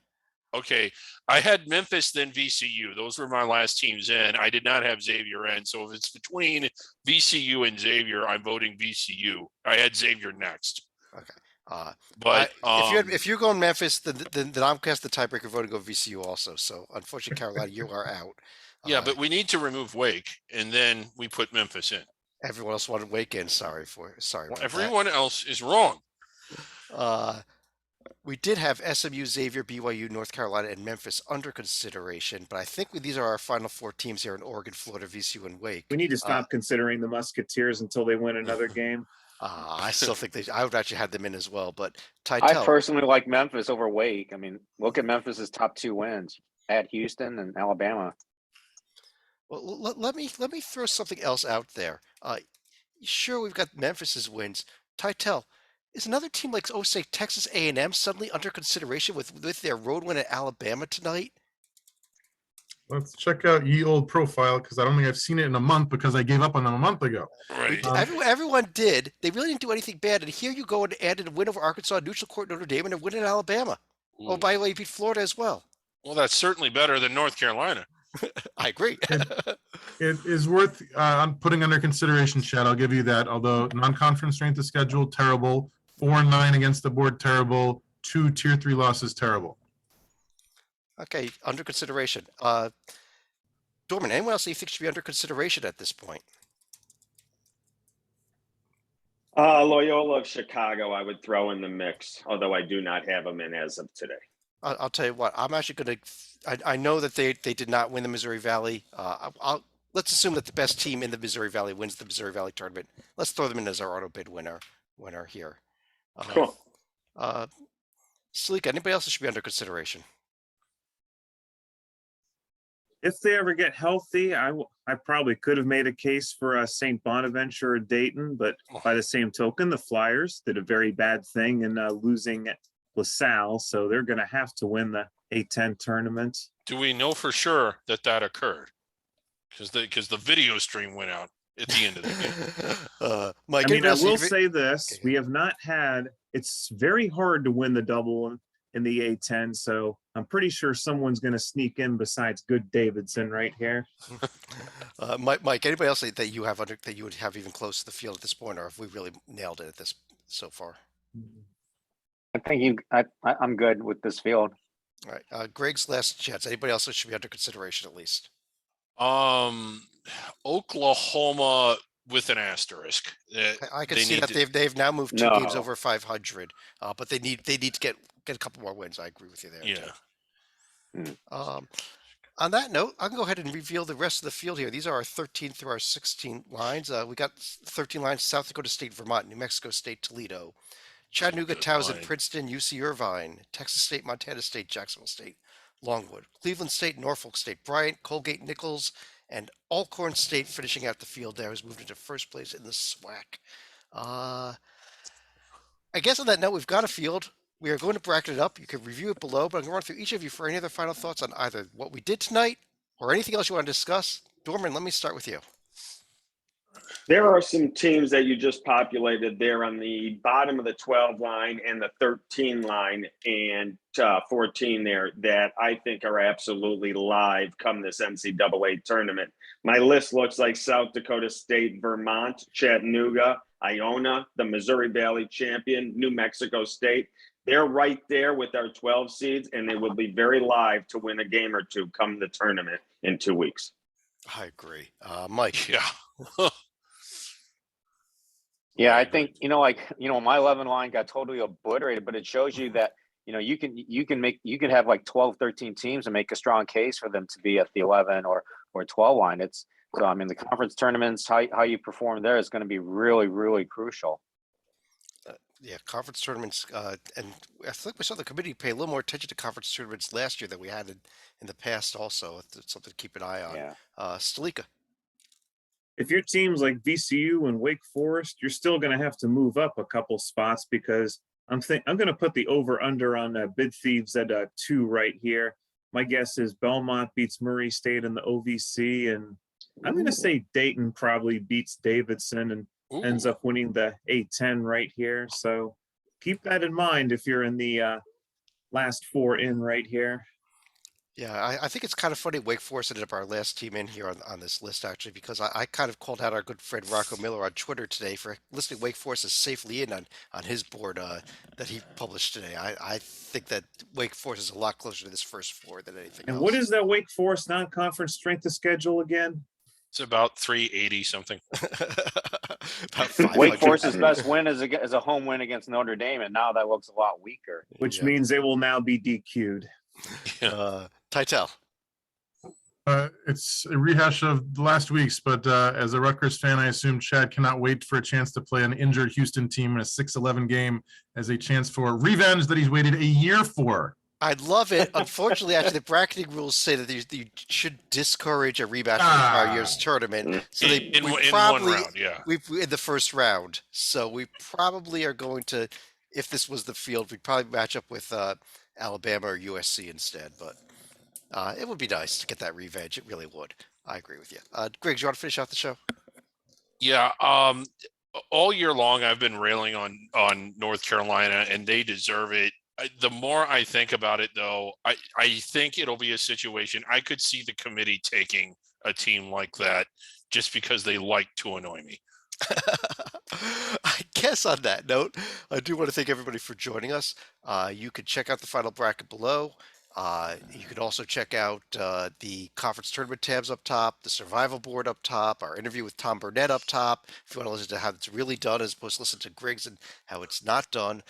Speaker 2: Okay, I had Memphis, then VCU. Those were my last teams in. I did not have Xavier in. So if it's between VCU and Xavier, I'm voting VCU. I had Xavier next.
Speaker 1: Okay.
Speaker 2: But
Speaker 1: if you're going Memphis, then I'm cast the tiebreaker vote and go VCU also. So unfortunately, Carolina, you are out.
Speaker 2: yeah, but we need to remove Wake, and then we put Memphis in.
Speaker 1: Everyone else wanted Wake in. Sorry
Speaker 2: Well,
Speaker 1: about
Speaker 2: everyone else is wrong.
Speaker 1: that. We did have SMU, Xavier, BYU, North Carolina, and Memphis under consideration, but I think these are our final 4 teams here in Oregon, Florida, VCU, and Wake.
Speaker 4: We need to stop considering the Musketeers until they win another game.
Speaker 1: I still think I would actually have them in as well, but
Speaker 3: I
Speaker 1: Titel,
Speaker 3: personally like Memphis over Wake. I mean, look at Memphis's top 2 wins at Houston and Alabama.
Speaker 1: well, let me throw something else out there. Sure, we've got Memphis's wins. Titel, is another team like, say, Texas A&M suddenly under consideration with their road win at Alabama tonight?
Speaker 6: Let's check out Ye Old Profile because I don't think I've seen it in a month because I gave up on them a month ago.
Speaker 2: Right.
Speaker 1: Everyone did. They really didn't do anything bad. And here you go and added a win over Arkansas, neutral court Notre Dame, and a win in Alabama.
Speaker 2: Ooh.
Speaker 1: Oh, by the way, you beat Florida as well.
Speaker 2: Well, that's certainly better than North Carolina.
Speaker 1: I agree.
Speaker 6: It is worth putting under consideration, Chad. I'll give you that. Although non-conference strength of schedule, terrible. 4-9 against the board, terrible. 2 tier 3 losses, terrible.
Speaker 1: Okay, under consideration. Dorman, anyone else that you think should be under consideration at this point?
Speaker 5: Loyola of Chicago, I would throw in the mix, although I do not have them in as of today.
Speaker 1: I'll tell you what. I'm actually going to. I know that they did not win the Missouri Valley. Let's assume that the best team in the Missouri Valley wins the Missouri Valley tournament. Let's throw them in as our auto bid winner here.
Speaker 5: Cool.
Speaker 1: Salika, anybody else that should be under consideration?
Speaker 4: If they ever get healthy, I probably could have made a case for St. Bonaventure or Dayton, but by the same token, the Flyers did a very bad thing in losing LaSalle, so they're going to have to win the A10 tournament.
Speaker 2: Do we know for sure that occurred? Because the video stream went out at the end of the game.
Speaker 1: Mike,
Speaker 4: I will say this: we have not had. It's very hard to win the double in the A10, so I'm pretty sure someone's going to sneak in besides Good Davidson right here.
Speaker 1: Mike, anybody else that you have that you would have even close to the field at this point, or have we really nailed it at this so far?
Speaker 3: I think I'm good with this field.
Speaker 1: All right, Greg's last chance. Anybody else that should be under consideration at least?
Speaker 2: Oklahoma with an asterisk.
Speaker 1: I can see that they've now moved 2 games
Speaker 3: No.
Speaker 1: over 500, but they need to get a couple more wins. I agree with you there.
Speaker 2: Yeah.
Speaker 1: On that note, I can go ahead and reveal the rest of the field here. These are our 13 through our 16 lines. We got 13 lines: South Dakota State, Vermont, New Mexico State, Toledo, Chattanooga, Towson, Princeton, UC Irvine, Texas State, Montana State, Jacksonville State, Longwood, Cleveland State, Norfolk State, Bryant, Colgate, Nichols, and Alcorn State finishing out the field there, has moved into first place in the SWAC. I guess on that note, we've got a field. We are going to bracket it up. You can review it below, but I'm going to run through each of you for any other final thoughts on either what we did tonight or anything else you want to discuss. Dorman, let me start with you.
Speaker 5: There are some teams that you just populated there on the bottom of the 12 line and the 13 line and 14 there that I think are absolutely live come this NCAA tournament. My list looks like South Dakota State, Vermont, Chattanooga, Iona, the Missouri Valley champion, New Mexico State. They're right there with our 12 seeds, and they will be very live to win a game or two come the tournament in 2 weeks.
Speaker 1: I agree. Mike.
Speaker 2: Yeah.
Speaker 3: Yeah, I think, my 11 line got totally obliterated, but it shows you that, you can have like 12, 13 teams and make a strong case for them to be at the 11 or 12 line. The conference tournaments, how you perform there is going to be really, really crucial.
Speaker 1: Yeah, conference tournaments, and I think we saw the committee pay a little more attention to conference tournaments last year than we had in the past also. It's something to keep an eye on.
Speaker 3: Yeah.
Speaker 1: Stalika.
Speaker 4: If your team's like VCU and Wake Forest, you're still going to have to move up a couple spots because I'm going to put the over-under on Bid Thieves at 2 right here. My guess is Belmont beats Murray State in the OVC, and I'm going to say Dayton probably beats Davidson, and ends
Speaker 2: Ooh.
Speaker 4: up winning the A10 right here. So keep that in mind if you're in the last four in right here.
Speaker 1: Yeah, I think it's kind of funny Wake Forest ended up our last team in here on this list, actually, because I kind of called out our good friend Rocco Miller on Twitter today for listing Wake Forest as safely in on his board that he published today. I think that Wake Forest is a lot closer to this first four than anything
Speaker 4: And what
Speaker 1: else.
Speaker 4: is that Wake Forest non-conference strength of schedule again?
Speaker 2: It's about 380 something.
Speaker 1: About
Speaker 3: Wake
Speaker 1: 500.
Speaker 3: Forest's best win is a home win against Notre Dame, and now that looks a lot weaker.
Speaker 4: Which
Speaker 1: Yeah.
Speaker 4: means they will now be DQ'd.
Speaker 1: Titel.
Speaker 6: It's a rehash of last week's, but as a Rutgers fan, I assume Chad cannot wait for a chance to play an injured Houston team in a 6-11 game as a chance for revenge that he's waited a year for.
Speaker 1: I'd love it. Unfortunately, actually, the bracketing rules say that you should discourage a rematch from the prior year's tournament. So
Speaker 2: In
Speaker 1: we
Speaker 2: one
Speaker 1: probably
Speaker 2: round, yeah.
Speaker 1: we in the first round. So we probably are going to, if this was the field, we'd probably match up with Alabama or USC instead. But it would be nice to get that revenge. It really would. I agree with you. Greg, do you want to finish out the show?
Speaker 2: Yeah. All year long, I've been railing on North Carolina, and they deserve it. The more I think about it, though, I think it'll be a situation. I could see the committee taking a team like that just because they like to annoy me.
Speaker 1: I guess on that note, I do want to thank everybody for joining us. You can check out the final bracket below. You can also check out the conference tournament tabs up top, the survival board up top, our interview with Tom Burnett up top. If you want to listen to how it's really done as opposed to listen to Griggs and how it's not done.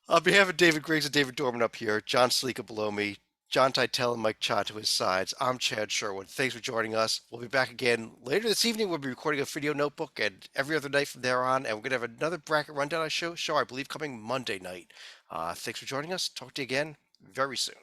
Speaker 1: On behalf of David Griggs and David Dorman up here, John Sleeka below me, John Titel and Mike Cha to his sides, I'm Chad Sherwood. Thanks for joining us. We'll be back again later this evening. We'll be recording a video notebook and every other night from there on. And we're going to have another bracket rundown show, I believe, coming Monday night. Thanks for joining us. Talk to you again very soon.